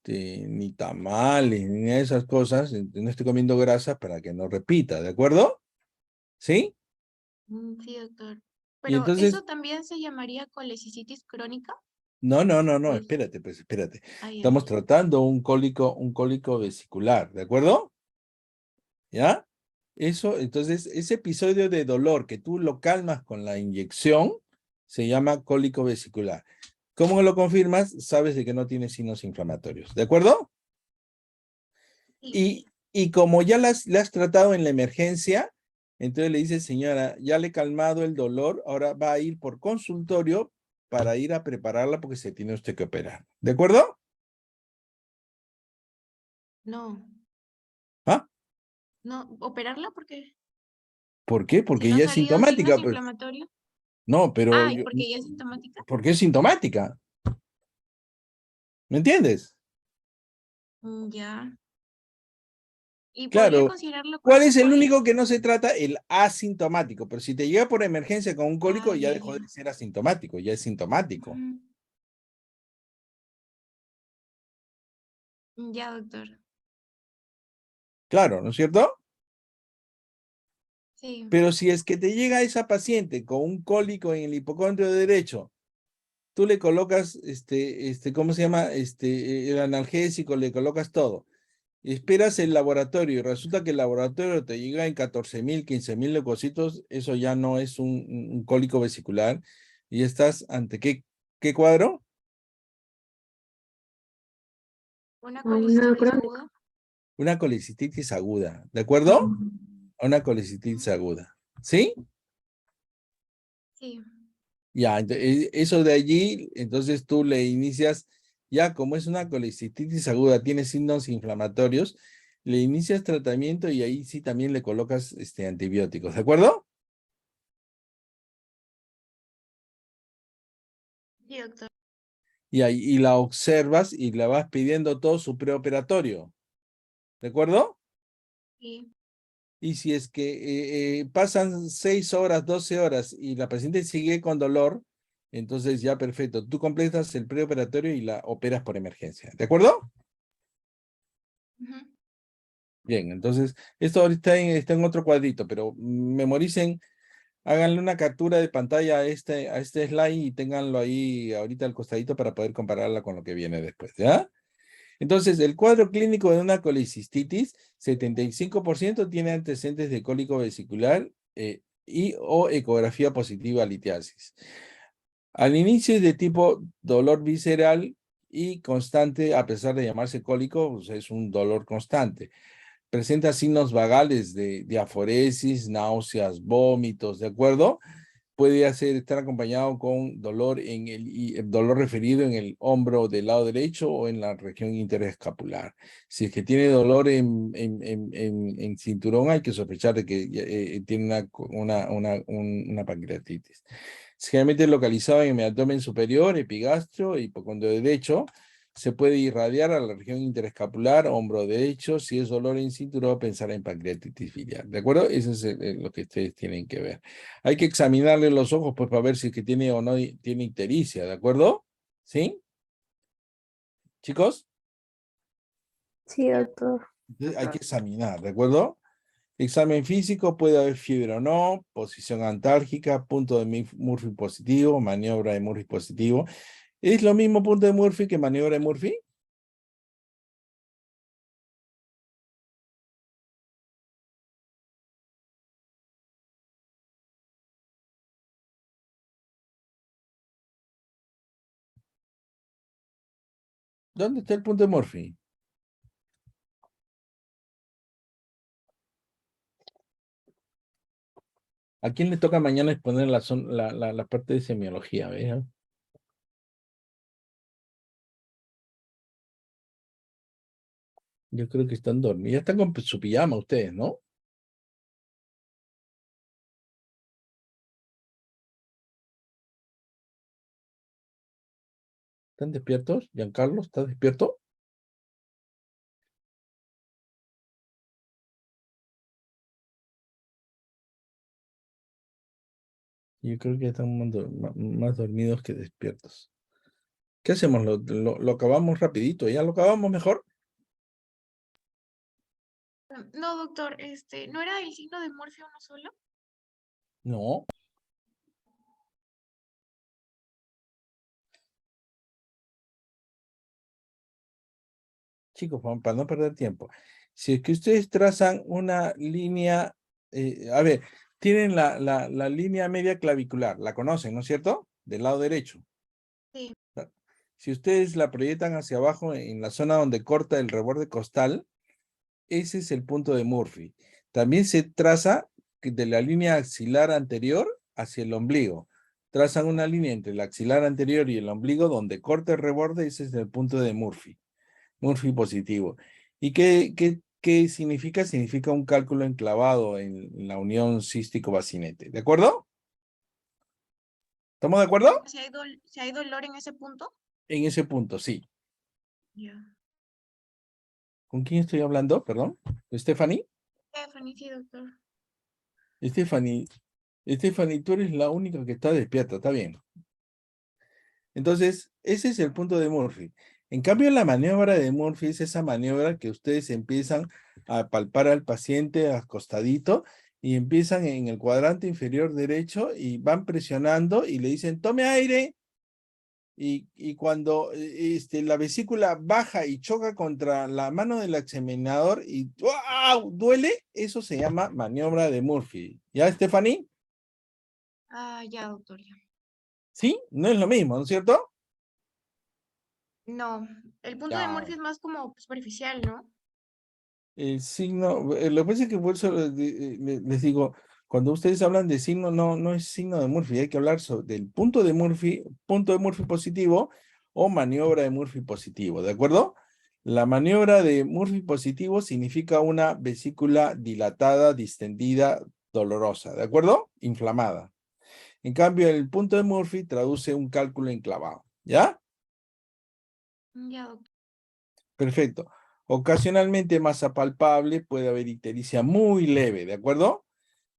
Ni tamales, ni nada de esas cosas, no esté comiendo grasas para que no repita, ¿de acuerdo? ¿Sí? Sí, doctor. Y Pero entonces, ¿eso también se llamaría colecicitis crónica? no, Pues, espérate, pues espérate. ya. Estamos tratando un cólico vesicular, ¿de acuerdo? ¿Ya? Eso, entonces, ese episodio de dolor que tú lo calmas con la inyección se llama cólico vesicular. ¿Cómo lo confirmas? Sabes de que no tiene signos inflamatorios, ¿de acuerdo? Sí. Y como ya le has tratado en la emergencia, entonces le dices, señora, ya le he calmado el dolor, ahora va a ir por consultorio para ir a prepararla porque se tiene usted que operar. ¿De acuerdo? No, ¿Ah? no, operarla porque ¿Por qué? si Porque no han ya es salido signos sintomática, pues. inflamatorios. No, pero Ah, porque ya es sintomática. porque es sintomática. ¿Me entiendes? Ya. Y podría Claro. considerarlo ¿Cuál es crónico el ahí. único que no se trata? El asintomático. Pero si te llega por emergencia con un cólico, Ah, ya ya, dejó ya. de ser asintomático, ya es sintomático. Mm, ya, doctor. Claro, ¿no es cierto? Sí. Pero si es que te llega esa paciente con un cólico en el hipocondrio derecho, tú le colocas, ¿cómo se llama? El analgésico, le colocas todo. Esperas el laboratorio y resulta que el laboratorio te llega en 14.000, 15.000 leucocitos, eso ya no es un cólico vesicular. Y estás ante qué cuadro? Una Una colicitis crónica. aguda. Una colicitis aguda, ¿de acuerdo? Mm. Una colicitis aguda. ¿Sí? Sí. Ya, eso de allí, entonces tú le inicias, ya como es una colicitis aguda, tiene signos inflamatorios, le inicias tratamiento y ahí sí también le colocas antibióticos, ¿de acuerdo? Sí, doctor. Y la observas y la vas pidiendo todo su preoperatorio, ¿de acuerdo? Sí. Y si es que pasan 6 horas, 12 horas y la paciente sigue con dolor, entonces ya perfecto, tú completas el preoperatorio y la operas por emergencia, ¿de acuerdo? Ujú. Bien, entonces esto ahorita está en otro cuadrito, pero memoricen, háganle una captura de pantalla a este slide y ténganlo ahí ahorita al costadito para poder compararla con lo que viene después, ¿ya? Entonces, el cuadro clínico de una colicistitis, 75% tiene antecedentes de cólico vesicular y o ecografía positiva a litiasis. Al inicio es de tipo dolor visceral y constante, a pesar de llamarse cólico, pues es un dolor constante. Presenta signos vagales de diaforesis, náuseas, vómitos, ¿de acuerdo? Puede estar acompañado con dolor el dolor referido en el hombro del lado derecho o en la región interescapular. Si es que tiene dolor en cinturón, hay que sospechar de que tiene una pancreatitis. Es generalmente localizado en el abdomen superior, epigastrio y hipocondrio derecho. Se puede irradiar a la región interescapular, hombro derecho. Si es dolor en cinturón, pensar en pancreatitis biliar. ¿De acuerdo? Eso es lo que ustedes tienen que ver. Hay que examinarle los ojos pues, para ver si es que tiene o no tiene ictericia, ¿de acuerdo? ¿Sí? ¿Chicos? Sí, doctor. Entonces hay que examinar, ¿de acuerdo? Examen físico, puede haber fiebre o no, posición antárgica, punto de Murphy positivo, maniobra de Murphy positivo. ¿Es lo mismo punto de Murphy que maniobra de Murphy? ¿Dónde está el punto de Murphy? ¿A quién le toca mañana exponer la parte de semiología? ¿Ve? Yo creo que están dormidos. Ya están con su pijama ustedes, ¿no? ¿Están despiertos? Giancarlo, ¿estás despierto? Yo creo que están más dormidos que despiertos. ¿Qué hacemos? ¿Lo acabamos rapidito? ¿Ya lo acabamos mejor? No, doctor, ¿no era el signo de Murphy uno solo? No. Chicos, para no perder tiempo. Si es que ustedes trazan una línea, a ver, tienen la línea media clavicular, la conocen, ¿no es cierto? Del lado derecho. Sí. Si ustedes la proyectan hacia abajo en la zona donde corta el reborde costal, ese es el punto de Murphy. También se traza de la línea axilar anterior hacia el ombligo. Trazan una línea entre la axilar anterior y el ombligo donde corta el reborde, ese es el punto de Murphy. Murphy positivo. ¿Y qué significa? Significa un cálculo enclavado en la unión cístico-bacinete. ¿De acuerdo? ¿Estamos de acuerdo? Si hay dolor en ese punto. En ese punto, sí. Ya. ¿Con quién estoy hablando? Perdón. ¿Stephanie? Stephanie, sí, doctor. Stephanie, tú eres la única que está despierta, está bien. Entonces, ese es el punto de Murphy. En cambio, la maniobra de Murphy es esa maniobra que ustedes empiezan a palpar al paciente acostadito y empiezan en el cuadrante inferior derecho y van presionando y le dicen, tome aire. Y cuando la vesícula baja y choca contra la mano del examinador y ¡wow! Duele, eso se llama maniobra de Murphy. ¿Ya, Stephanie? Ah, ya, doctor, ya. ¿Sí? No es lo mismo, ¿no es cierto? No, el punto de Ya. Murphy es más como superficial, ¿no? El signo, lo que pasa es que por eso les digo, cuando ustedes hablan de signo, no es signo de Murphy, hay que hablar del punto de Murphy positivo o maniobra de Murphy positivo, ¿de acuerdo? La maniobra de Murphy positivo significa una vesícula dilatada, distendida, dolorosa, ¿de acuerdo? Inflamada. En cambio, el punto de Murphy traduce un cálculo enclavado, ¿ya? Ya, doctor. Perfecto. Ocasionalmente masa palpable, puede haber ictericia muy leve, ¿de acuerdo?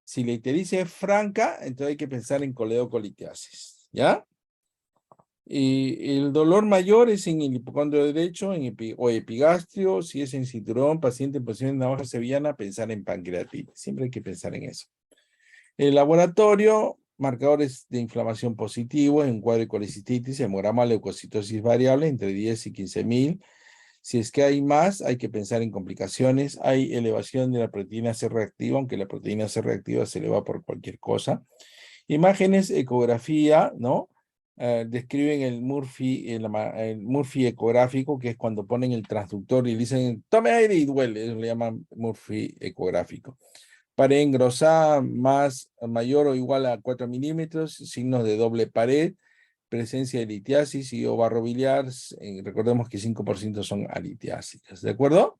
Si la ictericia es franca, entonces hay que pensar en coledocolitiasis, ¿ya? Y el dolor mayor es en el hipocondrio derecho o epigastrio, si es en cinturón, paciente en posición de navaja sevillana, pensar en pancreatitis. Siempre hay que pensar en eso. El laboratorio, marcadores de inflamación positivo en cuadro de colecistitis, hemograma, leucocitosis variable entre 10 y 15.000. Si es que hay más, hay que pensar en complicaciones. Hay elevación de la proteína C reactiva, aunque la proteína C reactiva se eleva por cualquier cosa. Imágenes, ecografía, ¿no? Describen el Murphy ecográfico, que es cuando ponen el transductor y dicen, tome aire y duele. Eso le llaman Murphy ecográfico. Pared engrosada mayor o igual a 4 milímetros, signos de doble pared, presencia de litiasis y o barro biliar, recordemos que 5% son alitiásicas, ¿de acuerdo?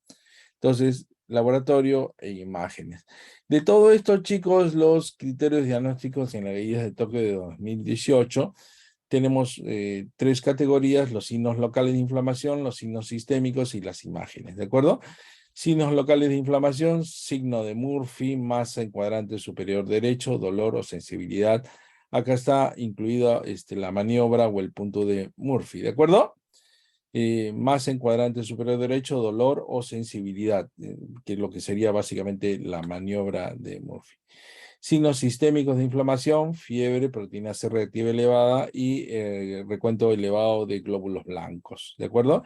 Entonces, laboratorio e imágenes. De todo esto, chicos, los criterios diagnósticos en la guía de Tokio de 2018, tenemos 3 categorías: los signos locales de inflamación, los signos sistémicos y las imágenes, ¿de acuerdo? Signos locales de inflamación, signo de Murphy, masa en cuadrante superior derecho, dolor o sensibilidad. Acá está incluida la maniobra o el punto de Murphy, ¿de acuerdo? más en cuadrante superior derecho, dolor o sensibilidad, que es lo que sería básicamente la maniobra de Murphy. Signos sistémicos de inflamación, fiebre, proteína C reactiva elevada y recuento elevado de glóbulos blancos, ¿de acuerdo?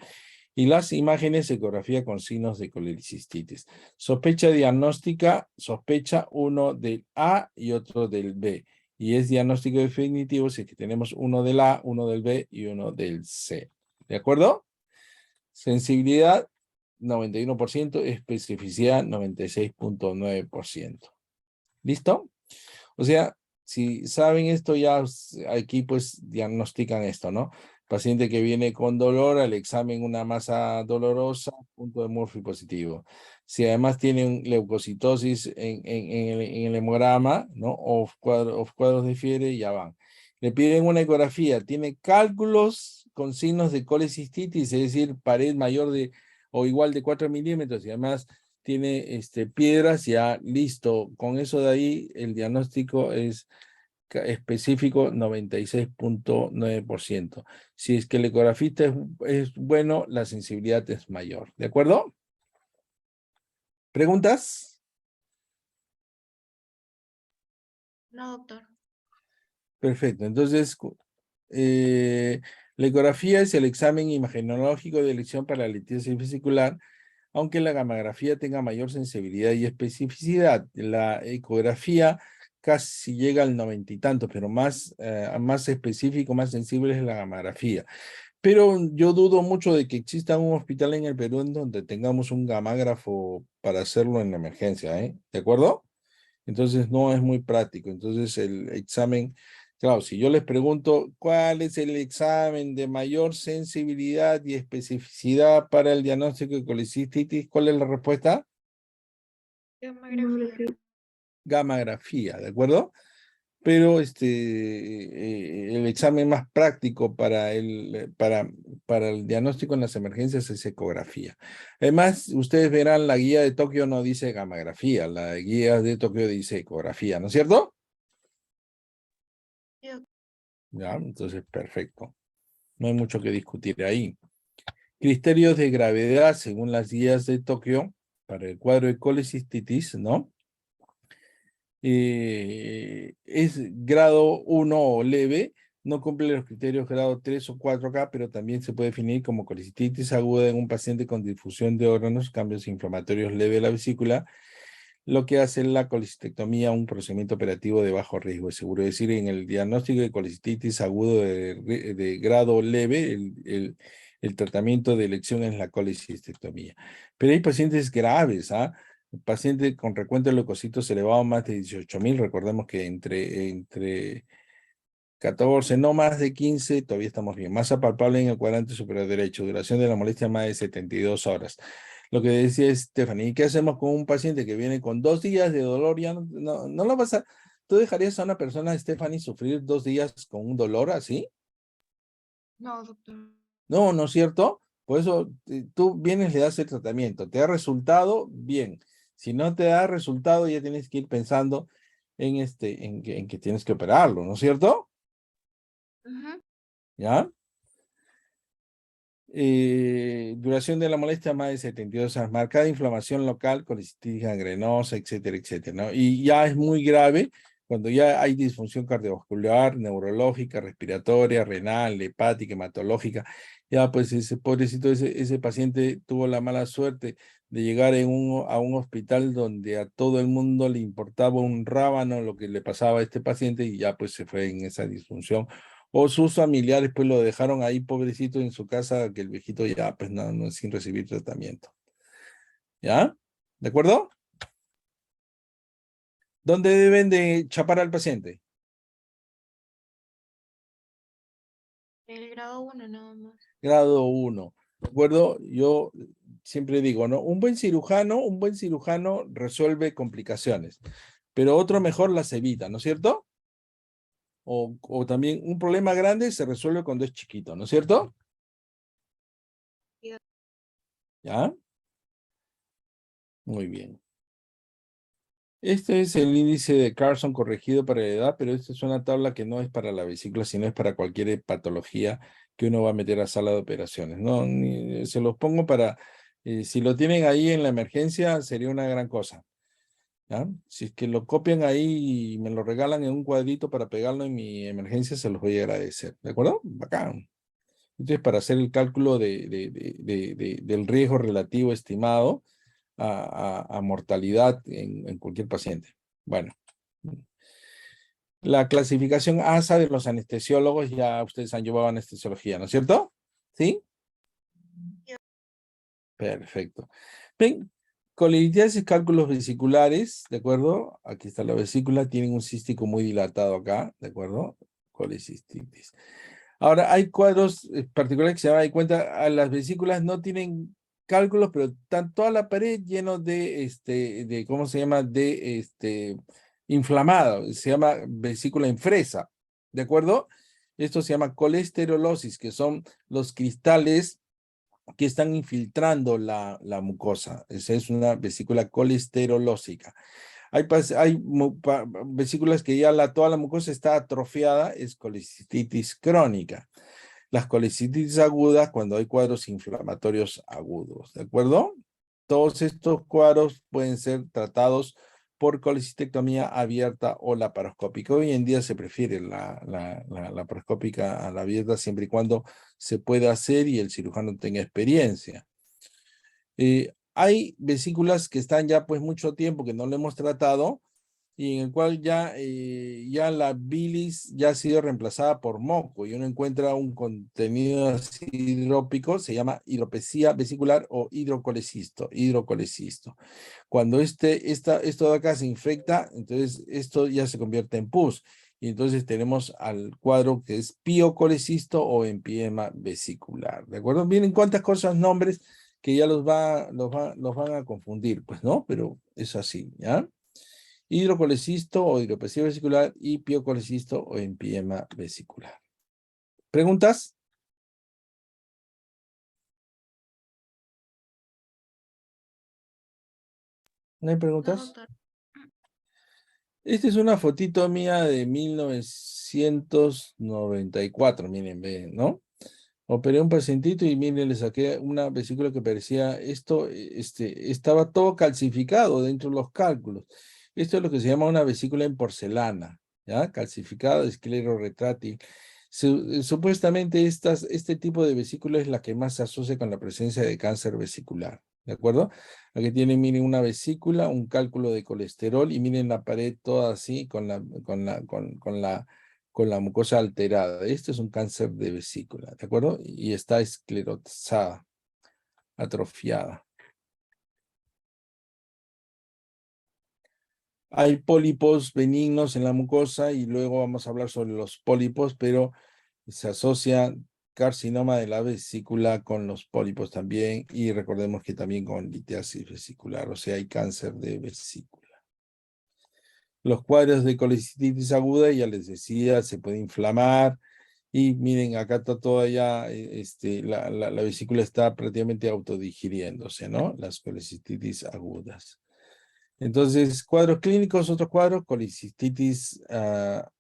Y las imágenes, ecografía con signos de colecistitis. Sospecha diagnóstica, sospecha uno del A y otro del B. Y es diagnóstico definitivo si es que tenemos uno del A, uno del B y uno del C. ¿De acuerdo? Sensibilidad, 91%, especificidad, 96.9%. ¿Listo? O sea, si saben esto, ya aquí pues diagnostican esto, ¿no? Paciente que viene con dolor, al examen una masa dolorosa, punto de Murphy positivo. Si además tiene leucocitosis en el hemograma, ¿no? O cuadros de fiebre, ya van. Le piden una ecografía, tiene cálculos con signos de colecistitis, es decir, pared mayor de o igual de 4 milímetros y además tiene piedras, ya listo. Con eso de ahí el diagnóstico es específico 96.9%. Si es que el ecografista es bueno, la sensibilidad es mayor. ¿De acuerdo? ¿Preguntas? No, doctor. Perfecto. Entonces, la ecografía es el examen imagenológico de elección para la litiasis vesicular, aunque la gammagrafía tenga mayor sensibilidad y especificidad. La ecografía casi llega al 90 y tanto, pero más específico, más sensible es la gammagrafía. Pero yo dudo mucho de que exista un hospital en el Perú en donde tengamos un gamágrafo para hacerlo en la emergencia, ¿eh? ¿De acuerdo? Entonces no es muy práctico. Entonces el examen, claro, si yo les pregunto cuál es el examen de mayor sensibilidad y especificidad para el diagnóstico de colecistitis, ¿cuál es la respuesta? Mamografía. Gammagrafía, ¿de acuerdo? Pero el examen más práctico para el diagnóstico en las emergencias es ecografía. Además, ustedes verán, la guía de Tokio no dice gammagrafía, la guía de Tokio dice ecografía, ¿no es cierto? Sí, doctor. Ya, entonces, perfecto. No hay mucho que discutir ahí. Criterios de gravedad según las guías de Tokio para el cuadro de colecistitis, ¿no? Es grado 1 o leve, no cumple los criterios grado 3 o 4 acá, pero también se puede definir como colecistitis aguda en un paciente con difusión de órganos, cambios inflamatorios leves de la vesícula, lo que hace la colecistectomía un procedimiento operativo de bajo riesgo, es seguro. Es decir, en el diagnóstico de colecistitis agudo de grado leve, el tratamiento de elección es la colecistectomía. Pero hay pacientes graves, ¿ah? Paciente con recuento de leucocitos elevado más de 18.000, recordemos que entre 14, no más de 15, todavía estamos bien. Masa palpable en el cuadrante superior derecho, duración de la molestia más de 72 horas. Lo que decía Stephanie, ¿qué hacemos con un paciente que viene con 2 días de dolor? Ya no lo vas a... ¿Tú dejarías a una persona, Stephanie, sufrir 2 días con un dolor así? No, doctor. No, ¿no es cierto? Por eso tú vienes, le das el tratamiento. ¿Te da resultado? Bien. Si no te da resultado, ya tienes que ir pensando en que tienes que operarlo, ¿no es cierto? Ujú. ¿Ya? Duración de la molestia más de 72 horas, marcada inflamación local, colecistitis gangrenosa, etcétera, etcétera, ¿no? Y ya es muy grave cuando ya hay disfunción cardiovascular, neurológica, respiratoria, renal, hepática, hematológica. Ya pues ese pobrecito, ese paciente tuvo la mala suerte de llegar a un hospital donde a todo el mundo le importaba un rábano lo que le pasaba a este paciente y ya pues se fue en esa disfunción o sus familiares pues lo dejaron ahí pobrecito en su casa, que el viejito ya pues no sin recibir tratamiento. ¿Ya? ¿De acuerdo? ¿Dónde deben de chapar al paciente? El grado 1 nada más. Grado 1. ¿De acuerdo? Yo siempre digo, ¿no? Un buen cirujano resuelve complicaciones, pero otro mejor las evita, ¿no es cierto? O también un problema grande se resuelve cuando es chiquito, ¿no es cierto? Sí, ¿Ya? Muy bien. Este es el índice de Carson corregido para la edad, pero esta es una tabla que no es para la vesícula, sino es para cualquier patología que uno va a meter a sala de operaciones. No, se los pongo para, si lo tienen ahí en la emergencia, sería una gran cosa. ¿Ya? Si es que lo copian ahí y me lo regalan en un cuadrito para pegarlo en mi emergencia, se los voy a agradecer. ¿De acuerdo? Bacán. Entonces, para hacer el cálculo del riesgo relativo estimado a mortalidad en cualquier paciente. Bueno, la clasificación ASA de los anestesiólogos, ya ustedes han llevado anestesiología, ¿no es cierto? ¿Sí? Perfecto. Ven, colitiasis, cálculos vesiculares, ¿de acuerdo? Aquí está la vesícula, tienen un cístico muy dilatado acá, ¿de acuerdo? Colecistitis. Ahora, hay cuadros particulares que se van a dar cuenta, a las vesículas no tienen cálculos, pero están toda la pared lleno de ¿cómo se llama? Inflamado, se llama vesícula en fresa, ¿de acuerdo? Esto se llama colesterolosis, que son los cristales que están infiltrando la mucosa. Esa es una vesícula colesterolósica. Hay vesículas que ya toda la mucosa está atrofiada, es colecistitis crónica. Las colecistitis agudas cuando hay cuadros inflamatorios agudos, ¿de acuerdo? Todos estos cuadros pueden ser tratados por colecistectomía abierta o laparoscópica. Hoy en día se prefiere la laparoscópica a la abierta siempre y cuando se pueda hacer y el cirujano tenga experiencia. Hay vesículas que están ya pues mucho tiempo que no lo hemos tratado y en el cual ya la bilis ya ha sido reemplazada por moco y uno encuentra un contenido así hidrópico, se llama hidropesía vesicular o hidrocolecisto. Cuando esto de acá se infecta, entonces esto ya se convierte en pus. Y entonces tenemos al cuadro que es piocolecisto o empiema vesicular. ¿De acuerdo? Miren cuántas cosas, nombres que ya los van a confundir, pues, ¿no? Pero es así, ¿ya? Hidrocolecisto o hidropesía vesicular y piocolecisto o empiema vesicular. ¿Preguntas? ¿No hay No, preguntas? doctor. Esta es una fotito mía de 1994, miren, ve, ¿no? Operé un pacientito y miren, le saqué una vesícula que parecía estaba todo calcificado dentro de los cálculos. Esto es lo que se llama una vesícula en porcelana, ¿ya? Calcificada, esclerorretrátil. Supuestamente este tipo de vesícula es la que más se asocia con la presencia de cáncer vesicular, ¿de acuerdo? Aquí tienen, miren, una vesícula, un cálculo de colesterol y miren la pared toda así con la mucosa alterada. Este es un cáncer de vesícula, ¿de acuerdo? Y está esclerosada, atrofiada. Hay pólipos benignos en la mucosa y luego vamos a hablar sobre los pólipos, pero se asocia carcinoma de la vesícula con los pólipos también y recordemos que también con litiasis vesicular, o sea, hay cáncer de vesícula. Los cuadros de colecistitis aguda, ya les decía, se puede inflamar. Y miren, acá está toda ya, la vesícula está prácticamente autodigiriéndose, ¿no? Las colecistitis agudas. Entonces, cuadros clínicos, otros cuadros, colecistitis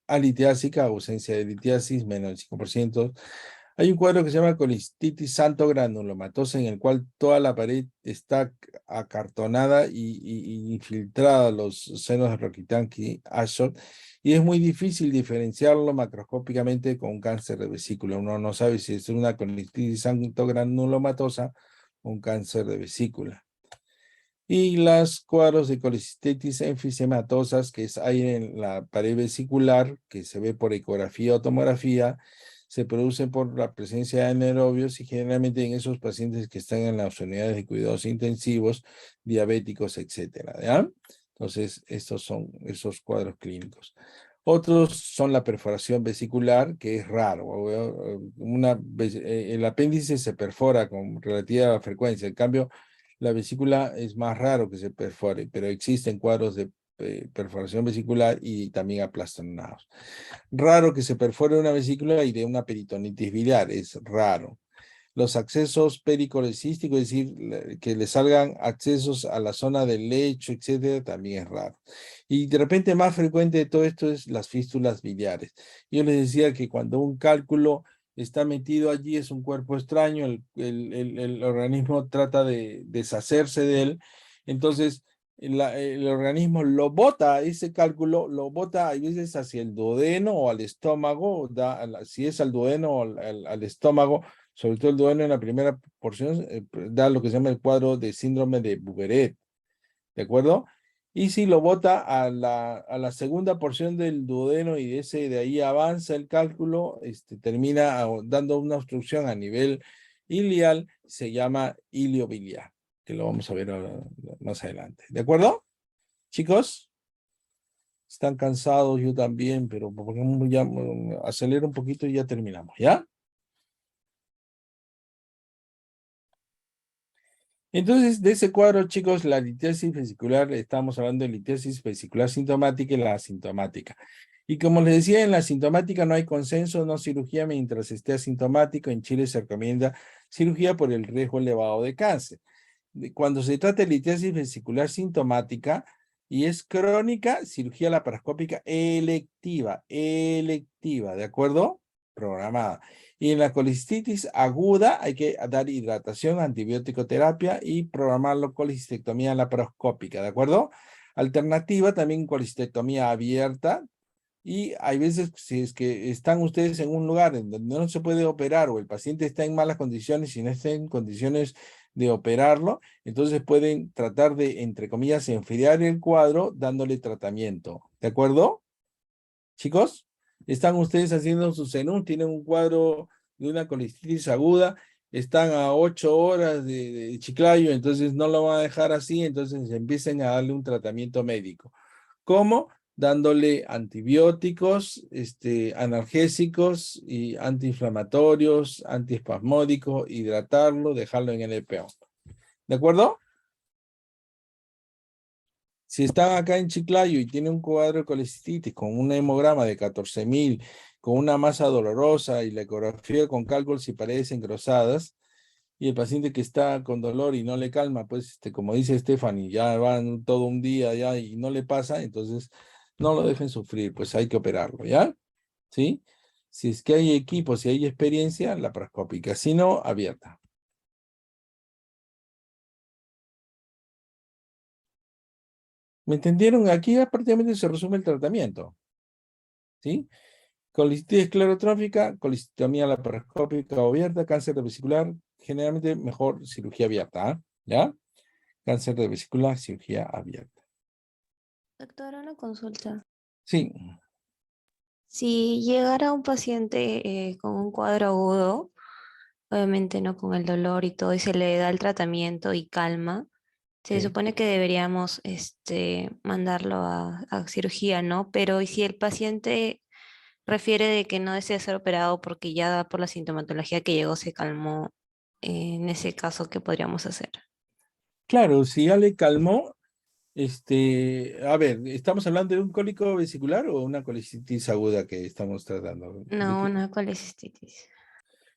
alitiásica, ausencia de litiasis, menos del 5%. Hay un cuadro que se llama colecistitis santo-granulomatosa, en el cual toda la pared está acartonada y infiltrada los senos de Rokitansky-Ashot, y es muy difícil diferenciarlo macroscópicamente con un cáncer de vesícula. Uno no sabe si es una colecistitis santo-granulomatosa o un cáncer de vesícula. Y las cuadros de colecistitis enfisematosas, que hay en la pared vesicular, que se ve por ecografía o tomografía, se producen por la presencia de anaerobios y generalmente en esos pacientes que están en las unidades de cuidados intensivos, diabéticos, etcétera, ¿ya? Entonces, estos son esos cuadros clínicos. Otros son la perforación vesicular, que es raro. El apéndice se perfora con relativa frecuencia. En cambio, la vesícula es más raro que se perfore, pero existen cuadros de perforación vesicular y también aplastonados. Raro que se perfore una vesícula y de una peritonitis biliar, es raro. los accesos pericolecísticos, es decir, que le salgan accesos a la zona del lecho, etcétera, también es raro. Y de repente más frecuente de todo esto es las fístulas biliares. Yo les decía que cuando un cálculo está metido allí, es un cuerpo extraño, el organismo trata de deshacerse de él, entonces el organismo lo bota, ese cálculo lo bota a veces hacia el duodeno o al estómago, si es al duodeno o al estómago, sobre todo el duodeno en la primera porción, da lo que se llama el cuadro de síndrome de Bouberet, ¿de acuerdo? Y si lo bota a la segunda porción del duodeno y de ahí avanza el cálculo, termina dando una obstrucción a nivel ilial, se llama iliobiliar, que lo vamos a ver más adelante. ¿De acuerdo? Chicos, están cansados, yo también, pero ya acelero un poquito y ya terminamos, ¿ya? Entonces, de ese cuadro, chicos, la litiasis vesicular, estamos hablando de litiasis vesicular sintomática y la asintomática. Y como les decía, en la asintomática no hay consenso, no cirugía mientras esté asintomático. En Chile se recomienda cirugía por el riesgo elevado de cáncer. Cuando se trata de litiasis vesicular sintomática y es crónica, cirugía laparoscópica electiva, ¿de acuerdo? Programada. Y en la colicistitis aguda hay que dar hidratación, antibiótico terapia y programar la colicistectomía laparoscópica, ¿de acuerdo? Alternativa también colicistectomía abierta. Y hay veces, si es que están ustedes en un lugar en donde no se puede operar o el paciente está en malas condiciones y no está en condiciones de operarlo, entonces pueden tratar de, entre comillas, enfriar el cuadro dándole tratamiento. ¿De acuerdo? Chicos, están ustedes haciendo su cenún, tienen un cuadro de una colicitis aguda, están a 8 horas de Chiclayo, entonces no lo van a dejar así, entonces empiecen a darle un tratamiento médico. ¿Cómo? Dándole antibióticos, analgésicos y antiinflamatorios, antiespasmódicos, hidratarlo, dejarlo en NPO. ¿De acuerdo? Si están acá en Chiclayo y tienen un cuadro de colicitis con un hemograma de 14.000, con una masa dolorosa y la ecografía con cálculos y paredes engrosadas, y el paciente que está con dolor y no le calma, pues, como dice Stephanie, ya van todo un día ya y no le pasa, entonces no lo dejen sufrir, pues hay que operarlo, ¿ya? ¿Sí? Si es que hay equipo, si hay experiencia, laparoscópica, si no, abierta. ¿Me entendieron? Aquí prácticamente se resume el tratamiento, ¿sí? Colicitis esclerotrófica, colicitomía laparoscópica o abierta, cáncer de vesicular, generalmente mejor cirugía abierta, ¿ah? ¿Ya? Cáncer de vesícula, cirugía abierta. Doctor, una consulta. Sí, Si llegara un paciente con un cuadro agudo, obviamente no con el dolor y todo, y se le da el tratamiento y calma, se sí. supone que deberíamos mandarlo a cirugía, ¿no? Pero ¿y si el paciente refiere de que no desea ser operado porque ya por la sintomatología que llegó se calmó? En ese caso, ¿qué podríamos hacer? Claro, si ya le calmó, a ver, ¿estamos hablando de un cólico vesicular o una colicitis aguda que estamos tratando? No, una colecistitis.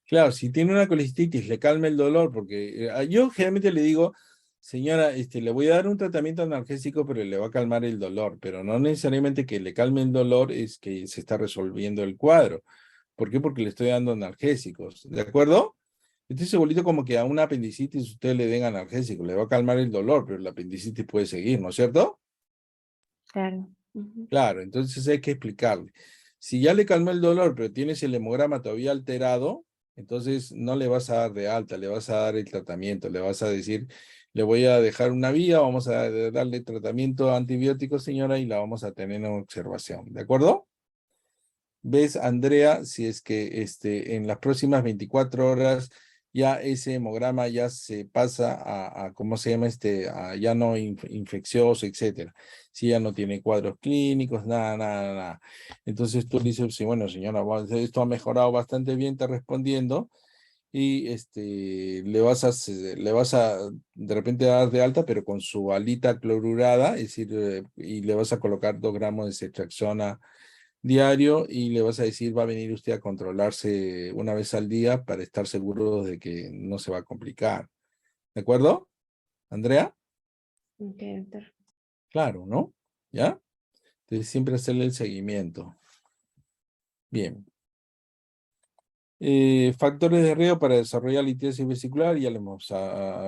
Claro, si tiene una colicitis, le calma el dolor, porque yo generalmente le digo, señora, le voy a dar un tratamiento analgésico, pero le va a calmar el dolor, pero no necesariamente que le calme el dolor es que se está resolviendo el cuadro. ¿Por qué? Porque le estoy dando analgésicos, ¿de acuerdo? Este es igualito como que a una apendicitis usted le den analgésico, le va a calmar el dolor, pero la apendicitis puede seguir, ¿no es cierto? Claro. Ujú. Claro, entonces hay que explicarle. Si ya le calmó el dolor, pero tienes el hemograma todavía alterado, entonces no le vas a dar de alta, le vas a dar el tratamiento, le vas a decir, le voy a dejar una vía, vamos a darle tratamiento antibiótico, señora, y la vamos a tener en observación, ¿de acuerdo? ¿Ves, Andrea? Si es que en las próximas 24 horas ya ese hemograma ya se pasa a ¿cómo se llama? A ya no infeccioso, etcétera. Si ya no tiene cuadros clínicos, nada. Entonces tú dices, sí, bueno, señora, esto ha mejorado bastante bien, está respondiendo, y le vas a de repente dar de alta, pero con su alita clorurada, es decir, y le vas a colocar 2 gramos de ceftriaxona diario y le vas a decir, va a venir usted a controlarse una vez al día para estar seguro de que no se va a complicar. ¿De acuerdo, Andrea? Ok, doctor. Claro, ¿no? ¿Ya? Entonces siempre hacerle el seguimiento. Bien. Factores de riesgo para desarrollar litiasis vesicular, ya lo hemos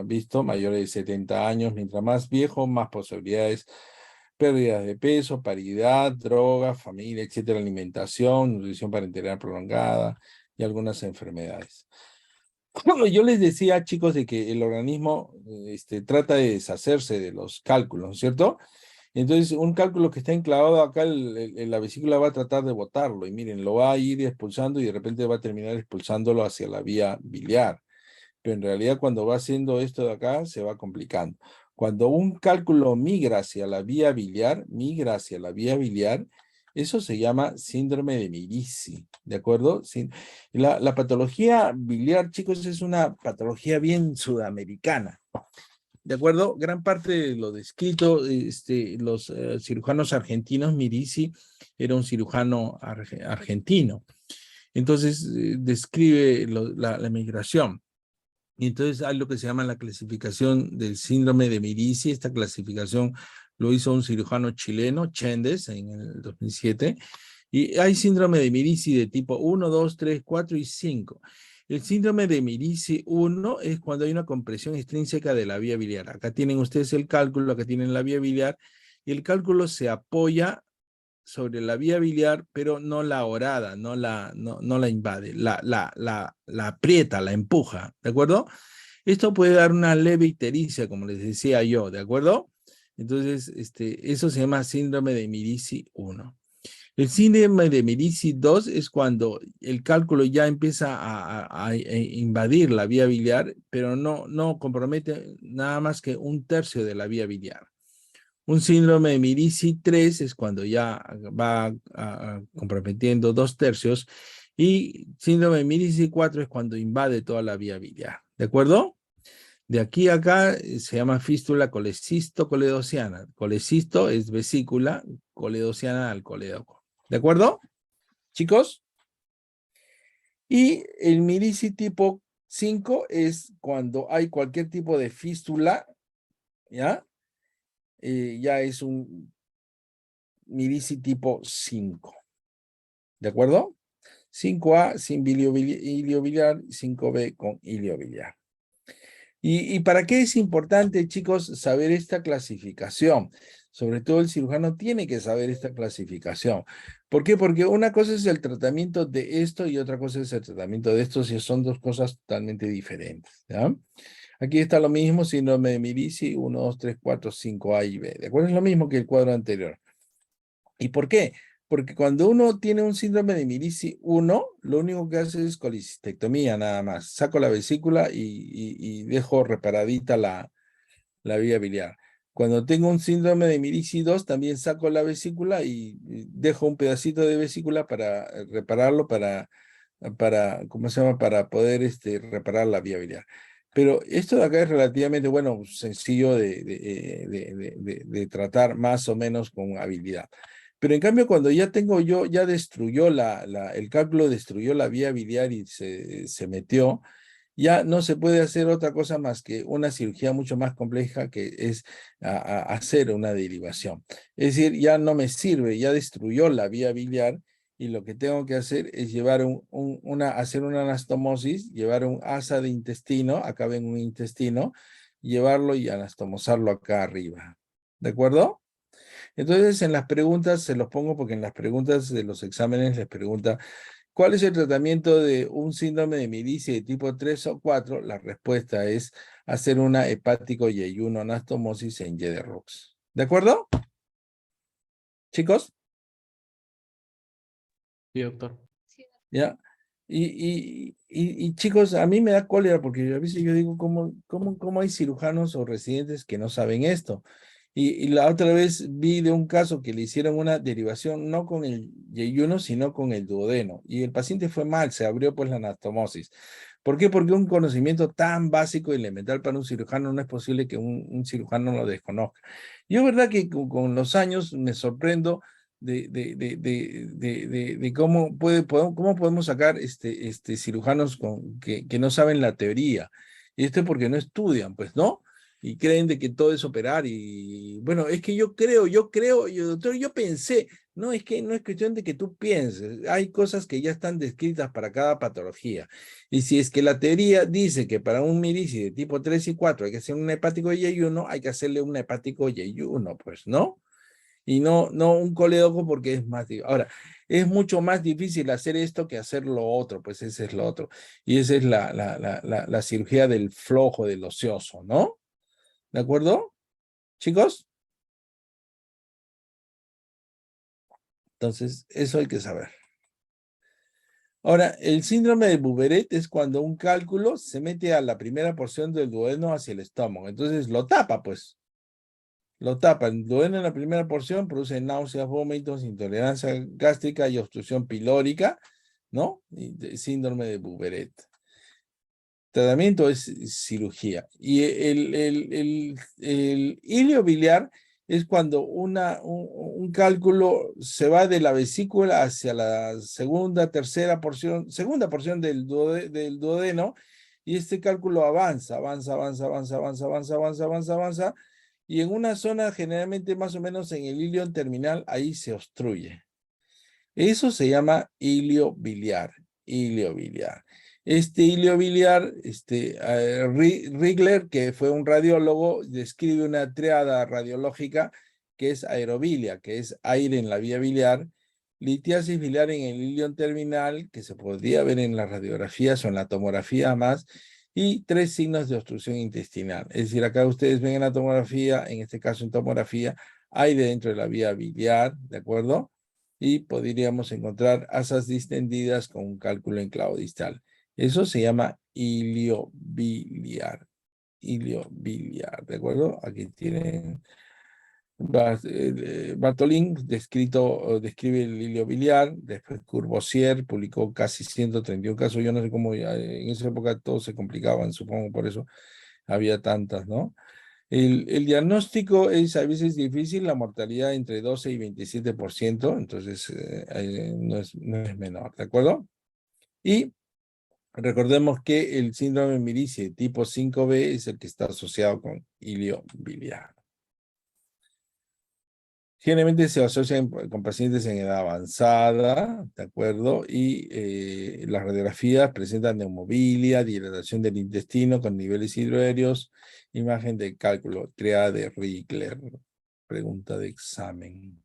visto, mayores de 70 años, mientras más viejo, más posibilidades, pérdidas de peso, paridad, drogas, familia, etcétera, alimentación, nutrición parenteral prolongada y algunas enfermedades. Yo les decía, chicos, de que el organismo trata de deshacerse de los cálculos, ¿no es cierto? Entonces, un cálculo que está enclavado acá, la vesícula va a tratar de botarlo, y miren, lo va a ir expulsando y de repente va a terminar expulsándolo hacia la vía biliar. Pero en realidad cuando va haciendo esto de acá, se va complicando. Cuando un cálculo migra hacia la vía biliar, eso se llama síndrome de Mirici, ¿de acuerdo? La patología biliar, chicos, es una patología bien sudamericana. ¿De acuerdo? Gran parte de lo descrito, los cirujanos argentinos, Mirici era un cirujano argentino. Entonces, describe la migración. Y entonces hay lo que se llama la clasificación del síndrome de Mirici. Esta clasificación lo hizo un cirujano chileno, Chendes, en el 2007. Y hay síndrome de Mirici de tipo 1, 2, 3, 4 y 5. El síndrome de Mirici 1 es cuando hay una compresión extrínseca de la vía biliar. Acá tienen ustedes el cálculo, acá tienen la vía biliar, y el cálculo se apoya sobre la vía biliar, pero no la orada, no la invade, la aprieta, la empuja, ¿de acuerdo? Esto puede dar una leve ictericia, como les decía yo, ¿de acuerdo? Entonces, eso se llama síndrome de Mirici 1. El síndrome de Mirici 2 es cuando el cálculo ya empieza a invadir la vía biliar, pero no compromete nada más que un tercio de la vía biliar. Un síndrome de Mirici 3 es cuando ya va comprometiendo 2/3, y síndrome de Mirici 4 es cuando invade toda la vía biliar. ¿De acuerdo? De aquí a acá se llama fístula colecisto-coledociana. Colecisto es vesícula, coledociana al colédoco. ¿De acuerdo, chicos? Y el Mirici tipo 5 es cuando hay cualquier tipo de fístula, ¿ya? Ya es un Mirici tipo 5. ¿De acuerdo? 5A sin iliobiliar, 5B con iliobiliar. ¿Y para qué es importante, chicos, saber esta clasificación? Sobre todo el cirujano tiene que saber esta clasificación. ¿Por qué? Porque una cosa es el tratamiento de esto y otra cosa es el tratamiento de esto, y son dos cosas totalmente diferentes, ¿ya? Aquí está lo mismo, síndrome de Mirici, 1, 2, 3, 4, 5, A y B. ¿De acuerdo? Es lo mismo que el cuadro anterior. ¿Y por qué? Porque cuando uno tiene un síndrome de Mirici 1, lo único que hace es colecistectomía nada más. Saco la vesícula y dejo reparadita la vía biliar. Cuando tengo un síndrome de Mirici 2, también saco la vesícula y dejo un pedacito de vesícula para repararlo, ¿cómo se llama? Para poder reparar la vía biliar. Pero esto de acá es relativamente, bueno, sencillo de tratar más o menos con habilidad. Pero en cambio, cuando ya destruyó el cálculo destruyó la vía biliar y se metió, ya no se puede hacer otra cosa más que una cirugía mucho más compleja, que es hacer una derivación. Es decir, ya no me sirve, ya destruyó la vía biliar, y lo que tengo que hacer es llevar hacer una anastomosis, llevar un asa de intestino, acá ven un intestino, llevarlo y anastomosarlo acá arriba. ¿De acuerdo? Entonces, en las preguntas, se los pongo porque en las preguntas de los exámenes les pregunta, ¿cuál es el tratamiento de un síndrome de Mirici de tipo 3 o 4? La respuesta es hacer una hepático yeyuno anastomosis en Y de Roux. ¿De acuerdo? ¿Chicos? Sí, doctor. ¿Ya? Y chicos, a mí me da cólera porque a veces yo digo, ¿cómo hay cirujanos o residentes que no saben esto? Y la otra vez vi de un caso que le hicieron una derivación no con el yeyuno, sino con el duodeno. Y el paciente fue mal, se abrió pues la anastomosis. ¿Por qué? Porque un conocimiento tan básico y elemental para un cirujano no es posible que un cirujano lo desconozca. Yo, verdad que con los años me sorprendo de cómo podemos sacar cirujanos que no saben la teoría. Y esto es porque no estudian, pues, ¿no? Y creen de que todo es operar. Y bueno, es que yo creo, doctor, yo pensé. No, es que no es cuestión de que tú pienses. Hay cosas que ya están descritas para cada patología. Y si es que la teoría dice que para un mirici de tipo 3 y 4 hay que hacer un hepático Y1, hay que hacerle un hepático Y1, pues, ¿no? Y no un coledoco porque es más difícil. Ahora, es mucho más difícil hacer esto que hacer lo otro, pues ese es lo otro. Y esa es la cirugía del flojo, del ocioso, ¿no? ¿De acuerdo, chicos? Entonces, eso hay que saber. Ahora, el síndrome de Bouberet es cuando un cálculo se mete a la primera porción del duodeno hacia el estómago. Entonces, lo tapa, pues. Lo tapa. El duodeno en la primera porción produce náuseas, vómitos, intolerancia gástrica y obstrucción pilórica, ¿no? Síndrome de Bouberet. Tratamiento es cirugía. Y el hilio biliar es cuando un cálculo se va de la vesícula hacia la segunda porción del duodeno, y este cálculo avanza, y en una zona generalmente más o menos en el hilio terminal, ahí se obstruye. Eso se llama hilio biliar. Este hilio biliar, Rigler, que fue un radiólogo, describe una triada radiológica que es aerobilia, que es aire en la vía biliar, litiasis biliar en el hilio terminal, que se podría ver en las radiografías o en la tomografía más, y 3 signos de obstrucción intestinal. Es decir, acá ustedes ven en la tomografía, en este caso en tomografía, aire dentro de la vía biliar, ¿de acuerdo? Y podríamos encontrar asas distendidas con un cálculo en clavo distal. Eso se llama hilio biliar, ¿de acuerdo? Aquí tienen Bartolín describe el hilio biliar, después Courvoisier publicó casi 131 casos, yo no sé cómo, en esa época todos se complicaban, supongo por eso había tantas, ¿no? El diagnóstico es a veces difícil, la mortalidad entre 12 y 27%, entonces no es menor, ¿de acuerdo? Y recordemos que el síndrome Mirici tipo 5B es el que está asociado con hilio biliar. Generalmente se asocia con pacientes en edad avanzada, ¿de acuerdo? Y las radiografías presentan neumobilia, dilatación del intestino con niveles hidroaéreos, imagen de cálculo, triada de Rigler, pregunta de examen.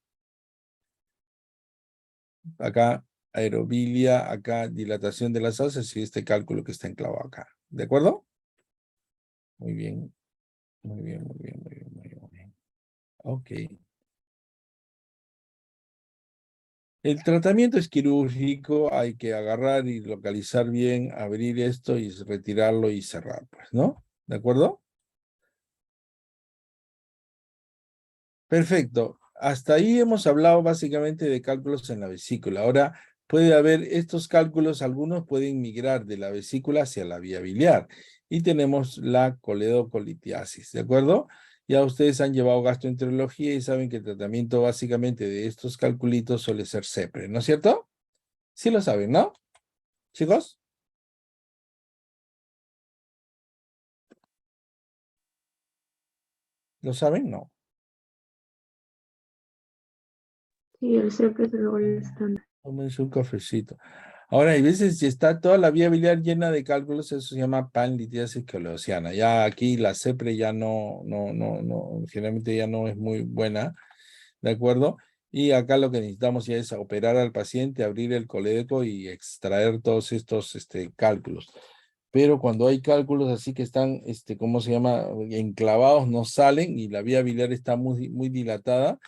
Acá aerobilia, acá dilatación de las asas y este cálculo que está enclavado acá. ¿De acuerdo? Muy bien. Muy bien. Ok. El tratamiento es quirúrgico, hay que agarrar y localizar bien, abrir esto y retirarlo y cerrar, pues, ¿no? ¿De acuerdo? Perfecto. Hasta ahí hemos hablado básicamente de cálculos en la vesícula. Ahora puede haber estos cálculos, algunos pueden migrar de la vesícula hacia la vía biliar. Y tenemos la coledocolitiasis, ¿de acuerdo? Ya ustedes han llevado gastroenterología y saben que el tratamiento básicamente de estos calculitos suele ser CEPRE, ¿no es cierto? Sí lo saben, ¿no? ¿Chicos? ¿Lo saben? No. Sí, el CEP es el estándar. Tómense un cafecito. Ahora, hay veces si está toda la vía biliar llena de cálculos, eso se llama panlitiasis coleociana. Ya aquí la CEPRE ya no, generalmente ya no es muy buena, ¿de acuerdo? Y acá lo que necesitamos ya es operar al paciente, abrir el colédoco y extraer todos estos cálculos. Pero cuando hay cálculos así que están, ¿cómo se llama? Enclavados, no salen y la vía biliar está muy, muy dilatada.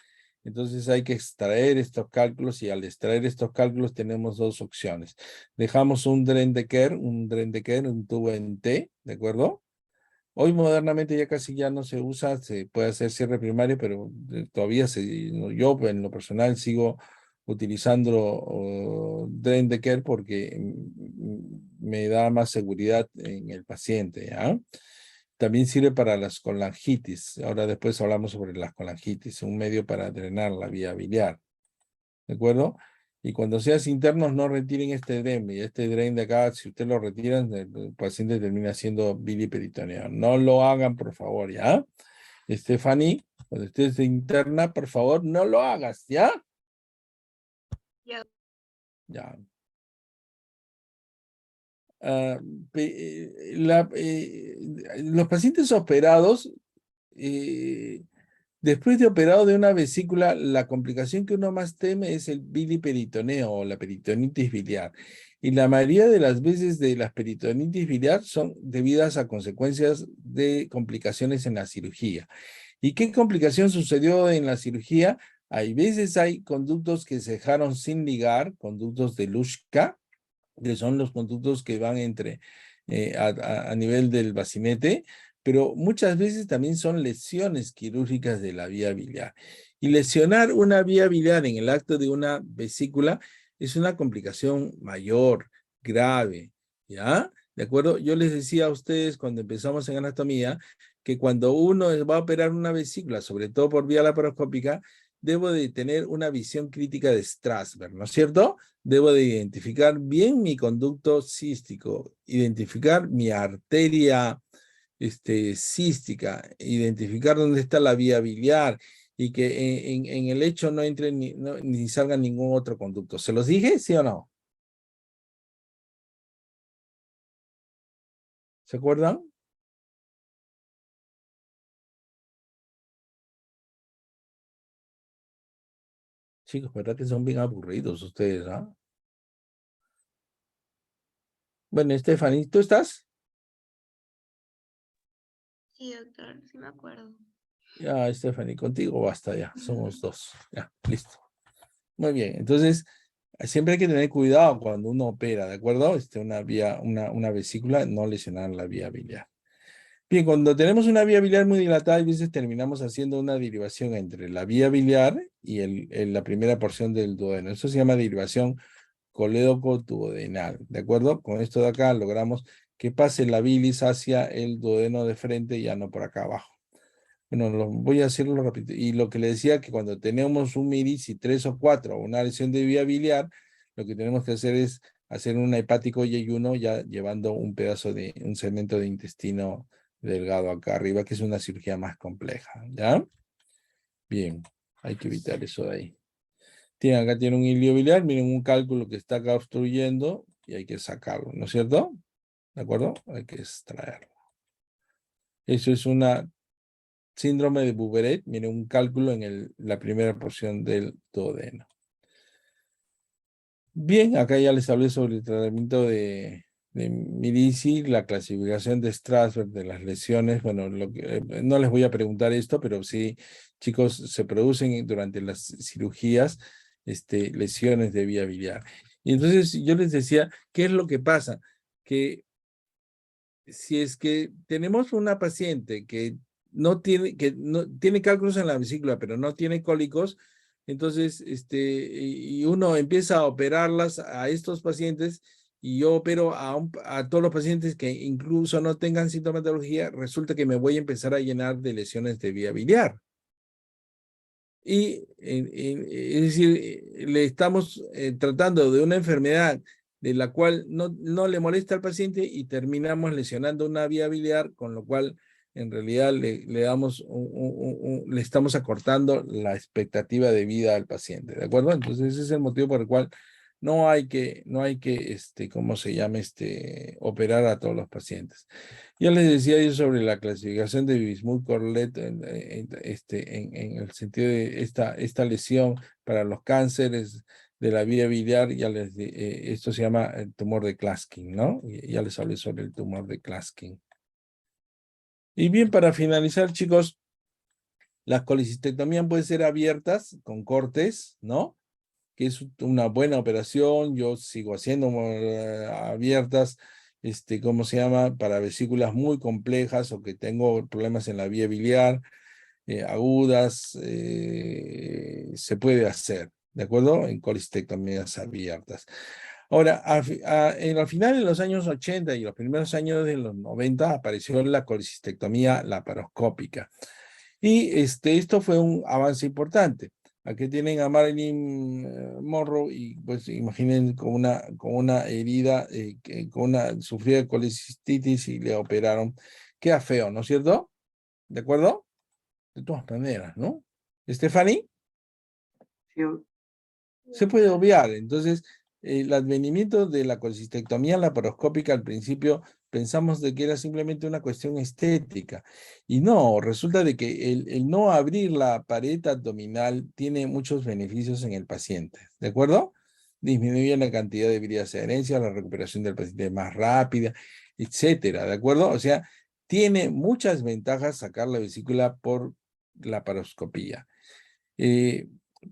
Entonces hay que extraer estos cálculos y al extraer estos cálculos tenemos dos opciones. Dejamos un Drendecker, un tubo en T, ¿de acuerdo? Hoy modernamente ya casi ya no se usa, se puede hacer cierre primario, pero todavía yo en lo personal sigo utilizando Drendecker porque me da más seguridad en el paciente, ¿ya? También sirve para las colangitis. Ahora después hablamos sobre las colangitis, un medio para drenar la vía biliar. ¿de acuerdo? Y cuando seas internos, no retiren este drain. Y este drain de acá, si usted lo retiran, el paciente termina siendo biliperitoneal. No lo hagan, por favor, ¿ya? Stephanie, cuando estés interna, por favor, no lo hagas, ¿ya? Ya. Ya. Los pacientes operados, después de operado de una vesícula, la complicación que uno más teme es el biliperitoneo o la peritonitis biliar. Y la mayoría de las veces de las peritonitis biliar son debidas a consecuencias de complicaciones en la cirugía. ¿Y qué complicación sucedió en la cirugía? Hay veces hay conductos que se dejaron sin ligar, conductos de Luschka, que son los conductos que van entre a nivel del bacinete, pero muchas veces también son lesiones quirúrgicas de la vía biliar. Y lesionar una vía biliar en el acto de una vesícula es una complicación mayor, grave, ¿ya? ¿De acuerdo? Yo les decía a ustedes cuando empezamos en anatomía que cuando uno va a operar una vesícula, sobre todo por vía laparoscópica, debo de tener una visión crítica de Strasberg, ¿no es cierto? Debo de identificar bien mi conducto cístico, identificar mi arteria cística, identificar dónde está la vía biliar y que en el hecho no entre ni salga ningún otro conducto. ¿Se los dije, sí o no? ¿Se acuerdan? Chicos, ¿verdad que son bien aburridos ustedes, ah? Bueno, Stephanie, ¿tú estás? Sí, doctor, sí me acuerdo. Ya, Stephanie, contigo basta ya, somos dos. Ya, listo. Muy bien, entonces, siempre hay que tener cuidado cuando uno opera, ¿de acuerdo? Una vesícula, no lesionar la vía biliar. Bien, cuando tenemos una vía biliar muy dilatada, a veces terminamos haciendo una derivación entre la vía biliar y la primera porción del duodeno. Eso se llama derivación colédoco-duodenal, ¿de acuerdo? Con esto de acá logramos que pase la bilis hacia el duodeno de frente y ya no por acá abajo. Bueno, voy a hacerlo rápido. Y lo que le decía que cuando tenemos un MIRICI 3 o 4, una lesión de vía biliar, lo que tenemos que hacer es hacer un hepático yeyuno ya llevando un segmento de intestino delgado acá arriba, que es una cirugía más compleja, ¿ya? Bien, hay que evitar eso de ahí. Acá tiene un hilio biliar, miren un cálculo que está acá obstruyendo y hay que sacarlo, ¿no es cierto? ¿De acuerdo? Hay que extraerlo. Eso es una síndrome de Bouberet, miren un cálculo en la primera porción del duodeno. Bien, acá ya les hablé sobre el tratamiento de Mirici, la clasificación de Strasberg de las lesiones. Bueno, no les voy a preguntar esto, pero sí, chicos, se producen durante las cirugías lesiones de vía biliar. Y entonces yo les decía, ¿qué es lo que pasa? Que si es que tenemos una paciente que no tiene cálculos en la vesícula, pero no tiene cólicos, entonces, y uno empieza a operarlas a estos pacientes, y yo opero a todos los pacientes que incluso no tengan sintomatología, resulta que me voy a empezar a llenar de lesiones de vía biliar. Y es decir, le estamos tratando de una enfermedad de la cual no le molesta al paciente y terminamos lesionando una vía biliar, con lo cual en realidad le estamos acortando la expectativa de vida al paciente, ¿de acuerdo? Entonces ese es el motivo por el cual no hay que ¿cómo se llama? Operar a todos los pacientes. Ya les decía yo sobre la clasificación de Bismuth-Corlett en el sentido de esta lesión para los cánceres de la vía biliar. Esto se llama el tumor de Klaskin, ¿no? Ya les hablé sobre el tumor de Klaskin. Y bien, para finalizar, chicos, las colecistectomías pueden ser abiertas con cortes, ¿no? Que es una buena operación. Yo sigo haciendo abiertas, ¿cómo se llama? Para vesículas muy complejas o que tengo problemas en la vía biliar, agudas, se puede hacer, ¿de acuerdo? En colecistectomías abiertas. Ahora, al final de los años 80 y los primeros años de los 90 apareció la colecistectomía laparoscópica. Y esto fue un avance importante. Aquí tienen a Marilyn Monroe y pues imaginen con una herida, sufría de colecistitis y le operaron. Queda feo, ¿no es cierto? ¿De acuerdo? De todas maneras, ¿no? Stephanie, Sí, se puede obviar. Entonces, el advenimiento de la colecistectomía laparoscópica al principio pensamos de que era simplemente una cuestión estética. Y no, resulta de que el no abrir la pared abdominal tiene muchos beneficios en el paciente. ¿De acuerdo? Disminuye la cantidad de vías de herencia, la recuperación del paciente es más rápida, etcétera. ¿De acuerdo? O sea, tiene muchas ventajas sacar la vesícula por laparoscopía.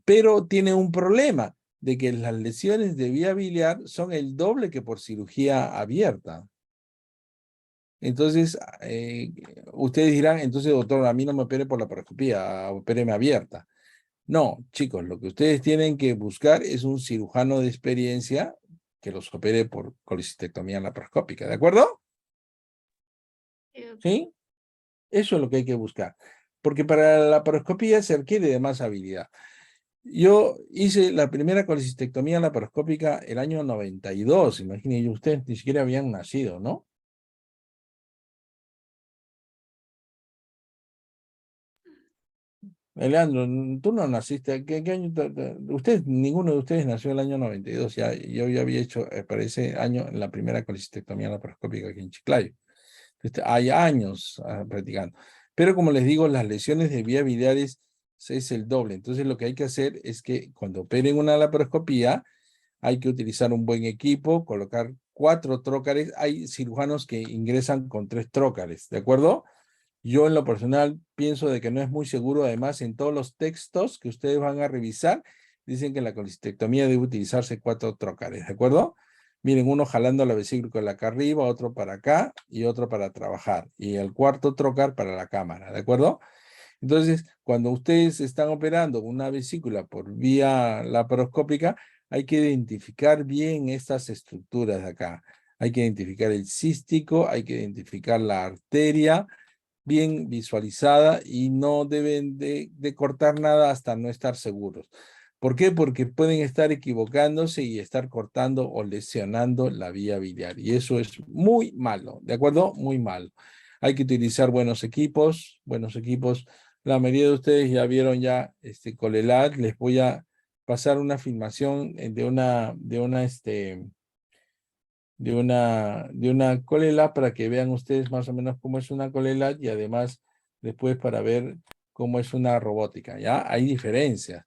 Pero tiene un problema de que las lesiones de vía biliar son el doble que por cirugía abierta. Entonces, ustedes dirán, entonces, doctor, a mí no me opere por laparoscopía, opéreme abierta. No, chicos, lo que ustedes tienen que buscar es un cirujano de experiencia que los opere por colecistectomía laparoscópica, ¿de acuerdo? ¿Sí? Eso es lo que hay que buscar. Porque para la laparoscopía se requiere de más habilidad. Yo hice la primera colecistectomía laparoscópica el año 92, imagínense, ustedes ni siquiera habían nacido, ¿no? Leandro, tú no naciste, ¿qué año? Ustedes, ninguno de ustedes nació el año 92, ya, yo ya había hecho para ese año la primera colecistectomía laparoscópica aquí en Chiclayo. Hay años practicando. Pero como les digo, las lesiones de vías biliares es el doble. Entonces lo que hay que hacer es que cuando operen una laparoscopía, hay que utilizar un buen equipo, colocar 4 trócares. Hay cirujanos que ingresan con 3 trócares, ¿de acuerdo? Yo en lo personal pienso de que no es muy seguro. Además, en todos los textos que ustedes van a revisar, dicen que en la colecistectomía debe utilizarse 4 trócares, ¿de acuerdo? Miren, uno jalando la vesícula acá arriba, otro para acá y otro para trabajar. Y el cuarto trócar para la cámara, ¿de acuerdo? Entonces, cuando ustedes están operando una vesícula por vía laparoscópica, hay que identificar bien estas estructuras de acá. Hay que identificar el cístico, hay que identificar la arteria bien visualizada y no deben de cortar nada hasta no estar seguros. ¿Por qué? Porque pueden estar equivocándose y estar cortando o lesionando la vía biliar. Y eso es muy malo, ¿de acuerdo? Muy malo. Hay que utilizar buenos equipos, buenos equipos. La mayoría de ustedes ya vieron ya Colelat. Les voy a pasar una filmación de una colelat para que vean ustedes más o menos cómo es una colelat y además después para ver cómo es una robótica. ¿Ya? Hay diferencias.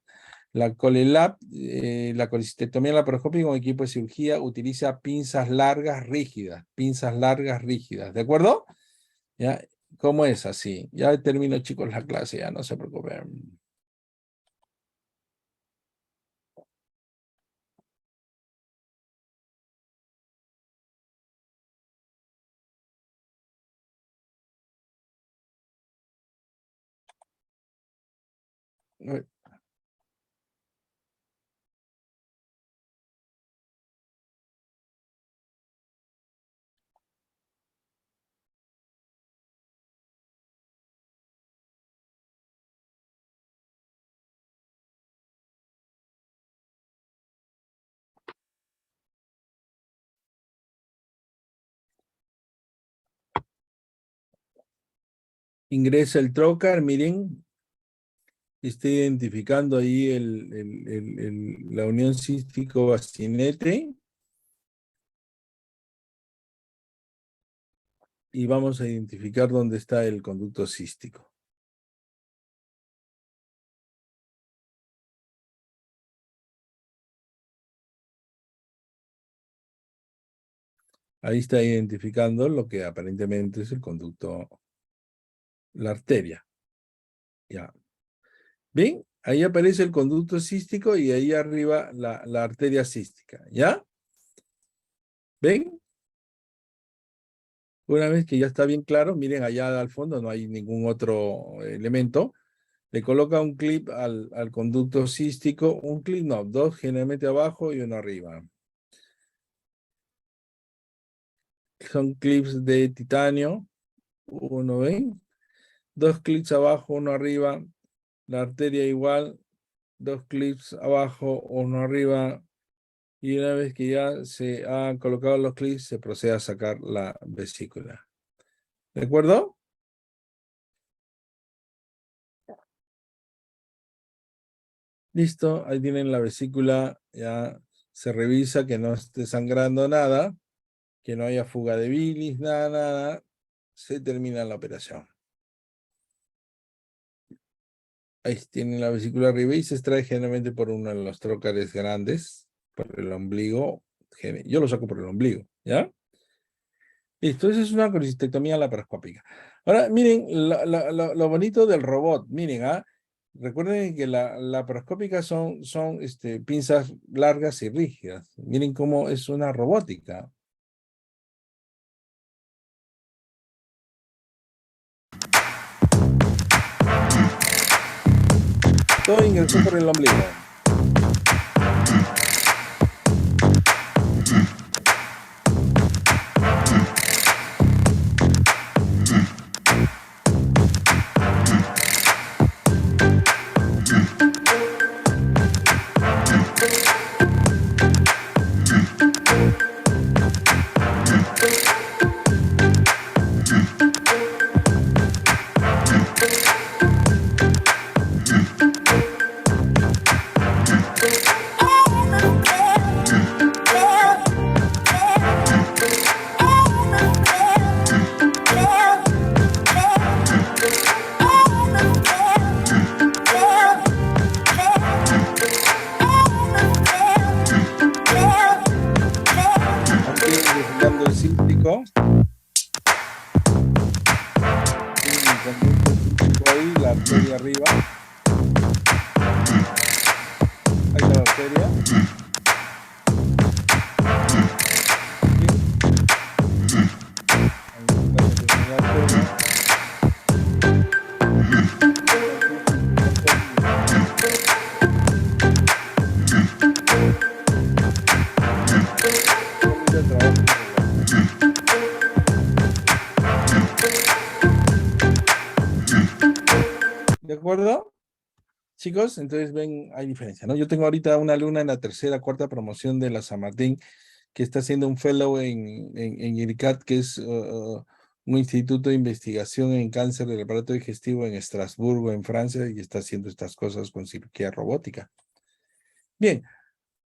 La colelat, la colecistectomía laparoscópica con equipo de cirugía utiliza pinzas largas rígidas, ¿de acuerdo? ¿Ya? ¿Cómo es así? Ya termino, chicos, la clase, ya no se preocupen. Ingresa el trocar, miren, está identificando ahí la unión cístico-bacinete. Y vamos a identificar dónde está el conducto cístico. Ahí está identificando lo que aparentemente es el conducto, la arteria. Ya. ¿Ven? Ahí aparece el conducto cístico y ahí arriba la arteria cística. ¿Ya? ¿Ven? Una vez que ya está bien claro, miren allá al fondo, no hay ningún otro elemento. Le coloca un clip al conducto cístico. Un clip, no, 2 generalmente abajo y uno arriba. Son clips de titanio. Uno, ¿ven? 2 clics abajo, uno arriba, la arteria igual, 2 clips abajo, uno arriba, y una vez que ya se han colocado los clips, se procede a sacar la vesícula. ¿De acuerdo? Listo, ahí tienen la vesícula, ya se revisa que no esté sangrando nada, que no haya fuga de bilis, nada, se termina la operación. Ahí tienen la vesícula arriba y se extrae generalmente por uno de los trócares grandes, por el ombligo. Yo lo saco por el ombligo, ¿ya? Listo, esa es una colecistectomía laparoscópica. Ahora, miren lo bonito del robot. Miren, recuerden que la laparoscópica son pinzas largas y rígidas. Miren cómo es una robótica. Todo ingresó por el ombligo. Verificando el cíclico. Ahí, la arteria arriba. Ahí está la arteria. ¿De acuerdo? Chicos, entonces ven, hay diferencia, ¿no? Yo tengo ahorita una alumna en la tercera, cuarta promoción de la San Martín que está haciendo un fellow en IRCAD, que es un instituto de investigación en cáncer del aparato digestivo en Estrasburgo, en Francia, y está haciendo estas cosas con cirugía robótica. Bien,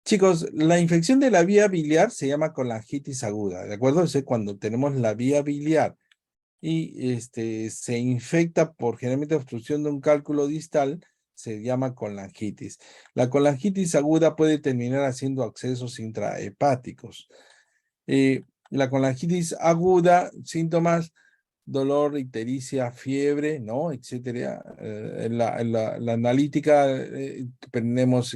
chicos, la infección de la vía biliar se llama colangitis aguda, ¿de acuerdo? Es cuando tenemos la vía biliar y se infecta por generalmente obstrucción de un cálculo distal, se llama colangitis. La colangitis aguda puede terminar haciendo accesos intrahepáticos. La colangitis aguda, síntomas, dolor, ictericia, fiebre, ¿no? Etcétera. En la analítica tenemos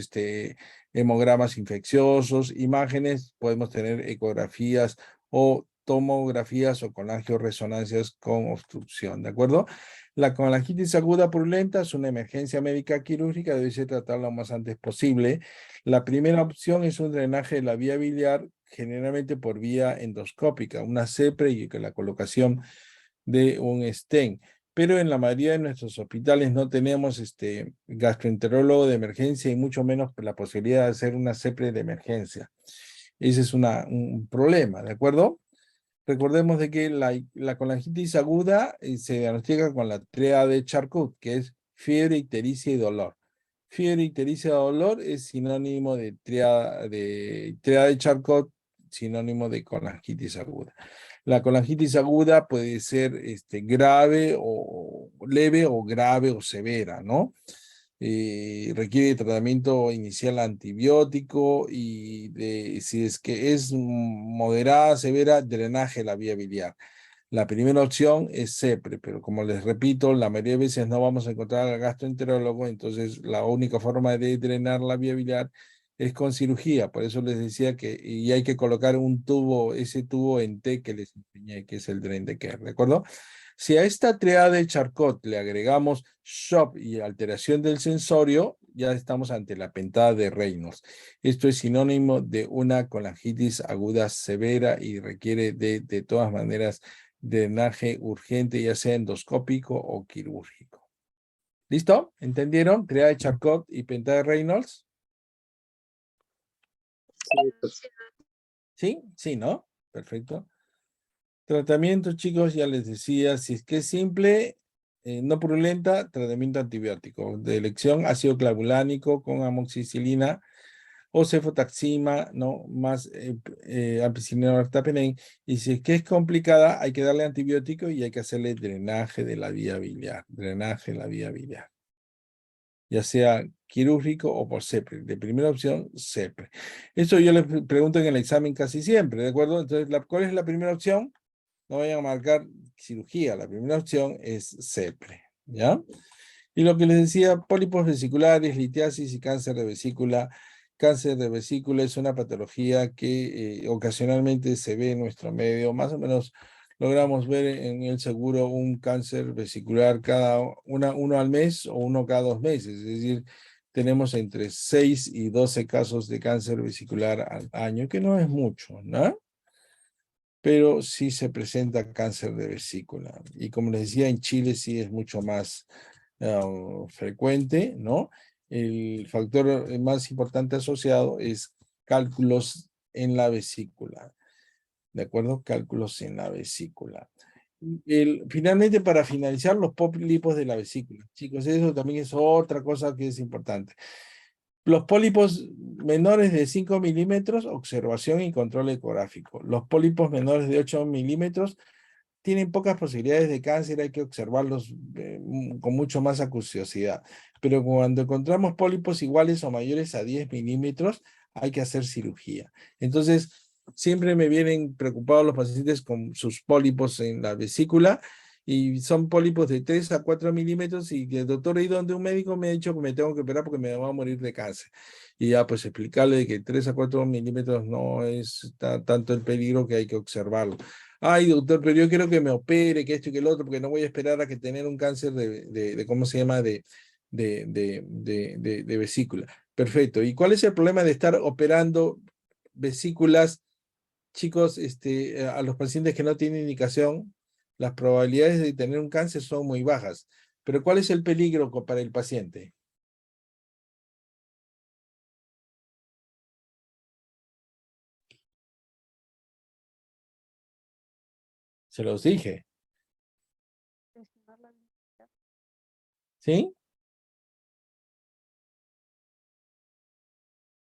hemogramas infecciosos, imágenes, podemos tener ecografías o tomografías o colangioresonancias con obstrucción, ¿de acuerdo? La colangitis aguda purulenta es una emergencia médica quirúrgica, debe ser tratada lo más antes posible. La primera opción es un drenaje de la vía biliar, generalmente por vía endoscópica, una CEPRE y la colocación de un stent. Pero en la mayoría de nuestros hospitales no tenemos gastroenterólogo de emergencia y mucho menos la posibilidad de hacer una CEPRE de emergencia. Ese es un problema, ¿de acuerdo? Recordemos de que la colangitis aguda se diagnostica con la tríada de Charcot, que es fiebre, ictericia y dolor. Fiebre, ictericia y dolor es sinónimo de tríada de Charcot, sinónimo de colangitis aguda. La colangitis aguda puede ser grave o leve o grave o severa, ¿no? Requiere tratamiento inicial antibiótico y si es que es moderada, severa, drenaje de la vía biliar. La primera opción es CEPRE, pero como les repito, la mayoría de veces no vamos a encontrar al gastroenterólogo, entonces la única forma de drenar la vía biliar es con cirugía. Por eso les decía que y hay que colocar un tubo, ese tubo en T que les enseñé, que es el Drain de Kerr, ¿de acuerdo? Si a esta triada de Charcot le agregamos shock y alteración del sensorio, ya estamos ante la pentada de Reynolds. Esto es sinónimo de una colangitis aguda severa y requiere de todas maneras drenaje urgente, ya sea endoscópico o quirúrgico. ¿Listo? ¿Entendieron? Crea de Charcot y Penta de Reynolds. ¿Sí? Sí, ¿no? Perfecto. Tratamiento, chicos, ya les decía, si es que es simple, no purulenta, tratamiento antibiótico. De elección, ácido clavulánico con amoxicilina o cefotaxima, ¿no? Más ampicilina o ertapenem. Y si es que es complicada, hay que darle antibiótico y hay que hacerle drenaje de la vía biliar. Drenaje de la vía biliar. Ya sea quirúrgico o por CEPRE. De primera opción, CEPRE. Eso yo les pregunto en el examen casi siempre, ¿de acuerdo? Entonces, ¿cuál es la primera opción? No vayan a marcar cirugía. La primera opción es CEPRE, ¿ya? Y lo que les decía, pólipos vesiculares, litiasis y cáncer de vesícula. Cáncer de vesícula es una patología que ocasionalmente se ve en nuestro medio. Más o menos logramos ver en el seguro un cáncer vesicular uno al mes o uno cada 2 meses. Es decir, tenemos entre 6 y 12 casos de cáncer vesicular al año, que no es mucho, ¿no? Pero sí se presenta cáncer de vesícula. Y como les decía, en Chile sí es mucho más frecuente, ¿no? El factor más importante asociado es cálculos en la vesícula, ¿de acuerdo? Cálculos en la vesícula. Finalmente, para finalizar, los pólipos de la vesícula. Chicos, eso también es otra cosa que es importante. Los pólipos menores de 5 milímetros, observación y control ecográfico. Los pólipos menores de 8 milímetros tienen pocas posibilidades de cáncer, hay que observarlos con mucho más acuciosidad. Pero cuando encontramos pólipos iguales o mayores a 10 milímetros, hay que hacer cirugía. Entonces, siempre me vienen preocupados los pacientes con sus pólipos en la vesícula, y son pólipos de 3 a 4 milímetros, y el doctor ha ido donde un médico me ha dicho que me tengo que operar porque me va a morir de cáncer. Y ya pues explicarle que 3 a 4 milímetros no es tanto el peligro, que hay que observarlo. Ay, doctor, pero yo quiero que me opere, que esto y que el otro, porque no voy a esperar a que tener un cáncer de ¿cómo se llama? De vesícula. Perfecto. ¿Y cuál es el problema de estar operando vesículas, chicos, a los pacientes que no tienen indicación? Las probabilidades de tener un cáncer son muy bajas. Pero ¿cuál es el peligro para el paciente? Se los dije, Lesionar la vía. ¿sí?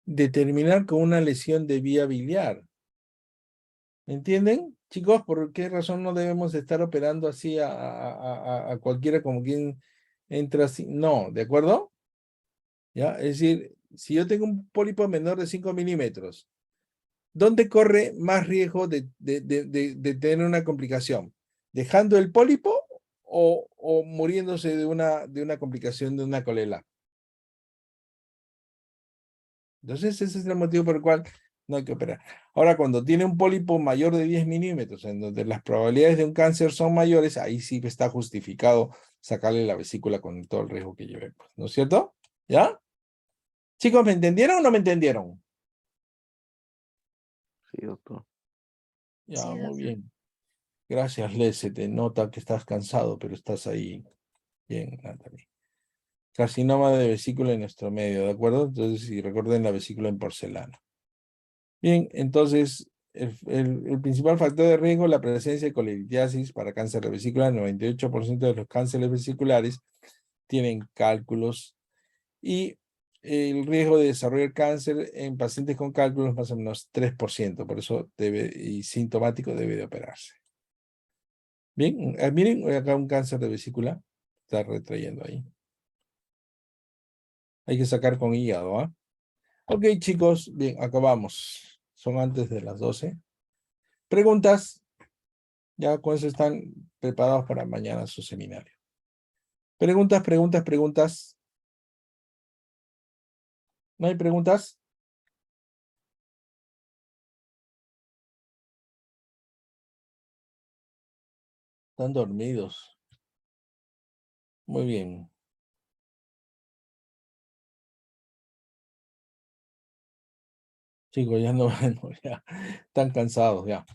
Determinar con una lesión de vía biliar. ¿Entienden? Chicos, ¿por qué razón no debemos estar operando así a cualquiera como quien entra así? No, ¿de acuerdo? ¿Ya? Es decir, si yo tengo un pólipo menor de 5 milímetros, ¿dónde corre más riesgo de tener una complicación? ¿Dejando el pólipo o muriéndose de una complicación de una colela? Entonces, ese es el motivo por el cual no hay que operar. Ahora, cuando tiene un pólipo mayor de 10 milímetros, en donde las probabilidades de un cáncer son mayores, ahí sí está justificado sacarle la vesícula con todo el riesgo que lleve, pues, ¿no es cierto? ¿Ya? Chicos, ¿me entendieron o no me entendieron? Sí, doctor. Ya, Sí, muy doctor. bien. Gracias, Les. Se te nota que estás cansado, pero estás ahí. Bien, Natalie. Carcinoma de vesícula en nuestro medio, ¿de acuerdo? Entonces, si recuerden la vesícula en porcelana. Bien, entonces, el principal factor de riesgo es la presencia de colelitiasis para cáncer de vesícula. El 98% de los cánceres vesiculares tienen cálculos, y el riesgo de desarrollar cáncer en pacientes con cálculos es más o menos 3%, por eso y sintomático debe de operarse. Bien, miren acá un cáncer de vesícula, está retrayendo ahí. Hay que sacar con hígado, ¿ah? Ok, chicos, bien, acabamos. Son antes de las 12. ¿Preguntas? Ya con eso están preparados para mañana su seminario. Preguntas, preguntas, preguntas. ¿No hay preguntas? Están dormidos. Muy bien. Chicos, ya no, no, ya están cansados, ya.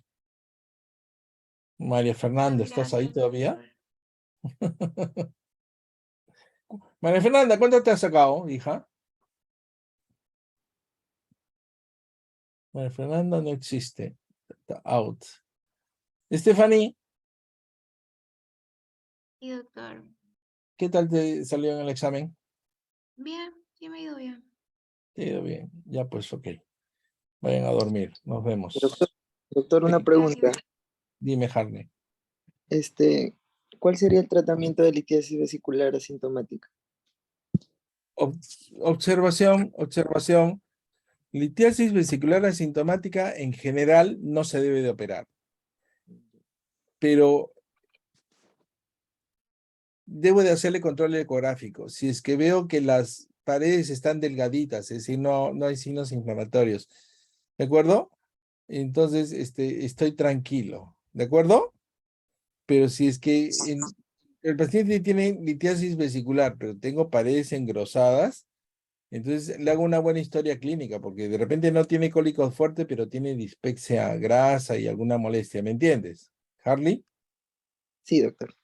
María Fernanda, ¿estás ahí Gracias, todavía? doctor. María Fernanda, ¿cuánto te has sacado, hija? María Fernanda no existe. Está out. Stephanie, Sí, doctor. ¿qué tal te salió en el examen? Bien, sí me ha ido bien. Te ha ido bien. Ya pues, ok. Vayan a dormir. Nos vemos. Doctor, una Sí. pregunta. Dime, Harney. ¿Cuál sería el tratamiento de litiasis vesicular asintomática? Observación. Litiasis vesicular asintomática en general no se debe de operar. Pero debo de hacerle control ecográfico. Si es que veo que las paredes están delgaditas, es decir, no hay signos inflamatorios. ¿De acuerdo? Entonces, estoy tranquilo. ¿De acuerdo? Pero si es que el paciente tiene litiasis vesicular, pero tengo paredes engrosadas, entonces le hago una buena historia clínica, porque de repente no tiene cólicos fuertes, pero tiene dispepsia grasa y alguna molestia, ¿me entiendes? Harley. Sí, doctor.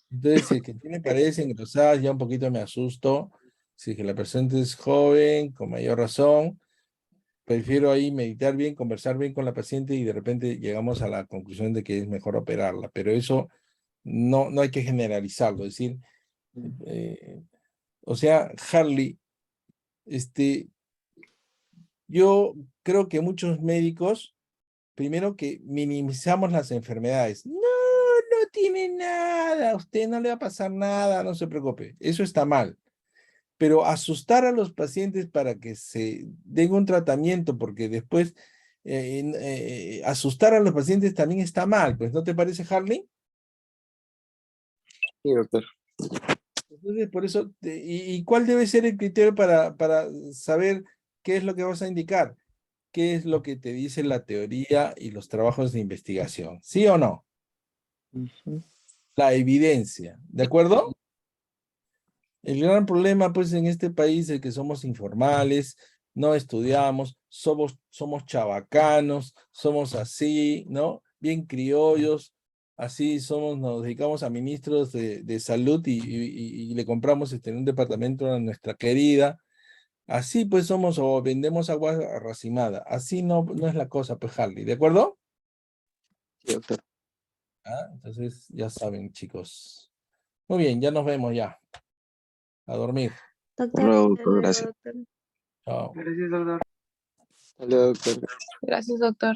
Entonces, si es que tiene paredes engrosadas, ya un poquito me asusto. Si es que la paciente es joven, con mayor razón, prefiero ahí meditar bien, conversar bien con la paciente y de repente llegamos a la conclusión de que es mejor operarla. Pero eso no hay que generalizarlo. Es decir, o sea, Harley, yo creo que muchos médicos, primero que minimizamos las enfermedades. No tiene nada, a usted no le va a pasar nada, no se preocupe. Eso está mal. Pero asustar a los pacientes para que se den un tratamiento, porque después asustar a los pacientes también está mal, pues, ¿no te parece, Harley? Sí, doctor. Entonces, por eso, ¿y cuál debe ser el criterio para saber qué es lo que vas a indicar? ¿Qué es lo que te dice la teoría y los trabajos de investigación? ¿Sí o no? Ujú. La evidencia, ¿de acuerdo? El gran problema, pues, en este país es que somos informales, no estudiamos, somos chabacanos, somos así, ¿no? Bien criollos, así somos, nos dedicamos a ministros de salud y le compramos un departamento a nuestra querida. Así, pues, somos o vendemos agua racimada. Así no es la cosa, pues, Harley, ¿de acuerdo? Sí, doctor. Entonces, ya saben, chicos. Muy bien, ya nos vemos ya. A dormir. Doctor, luego, hasta luego, gracias. doctor. Chao. Hasta luego, doctor. Gracias, doctor.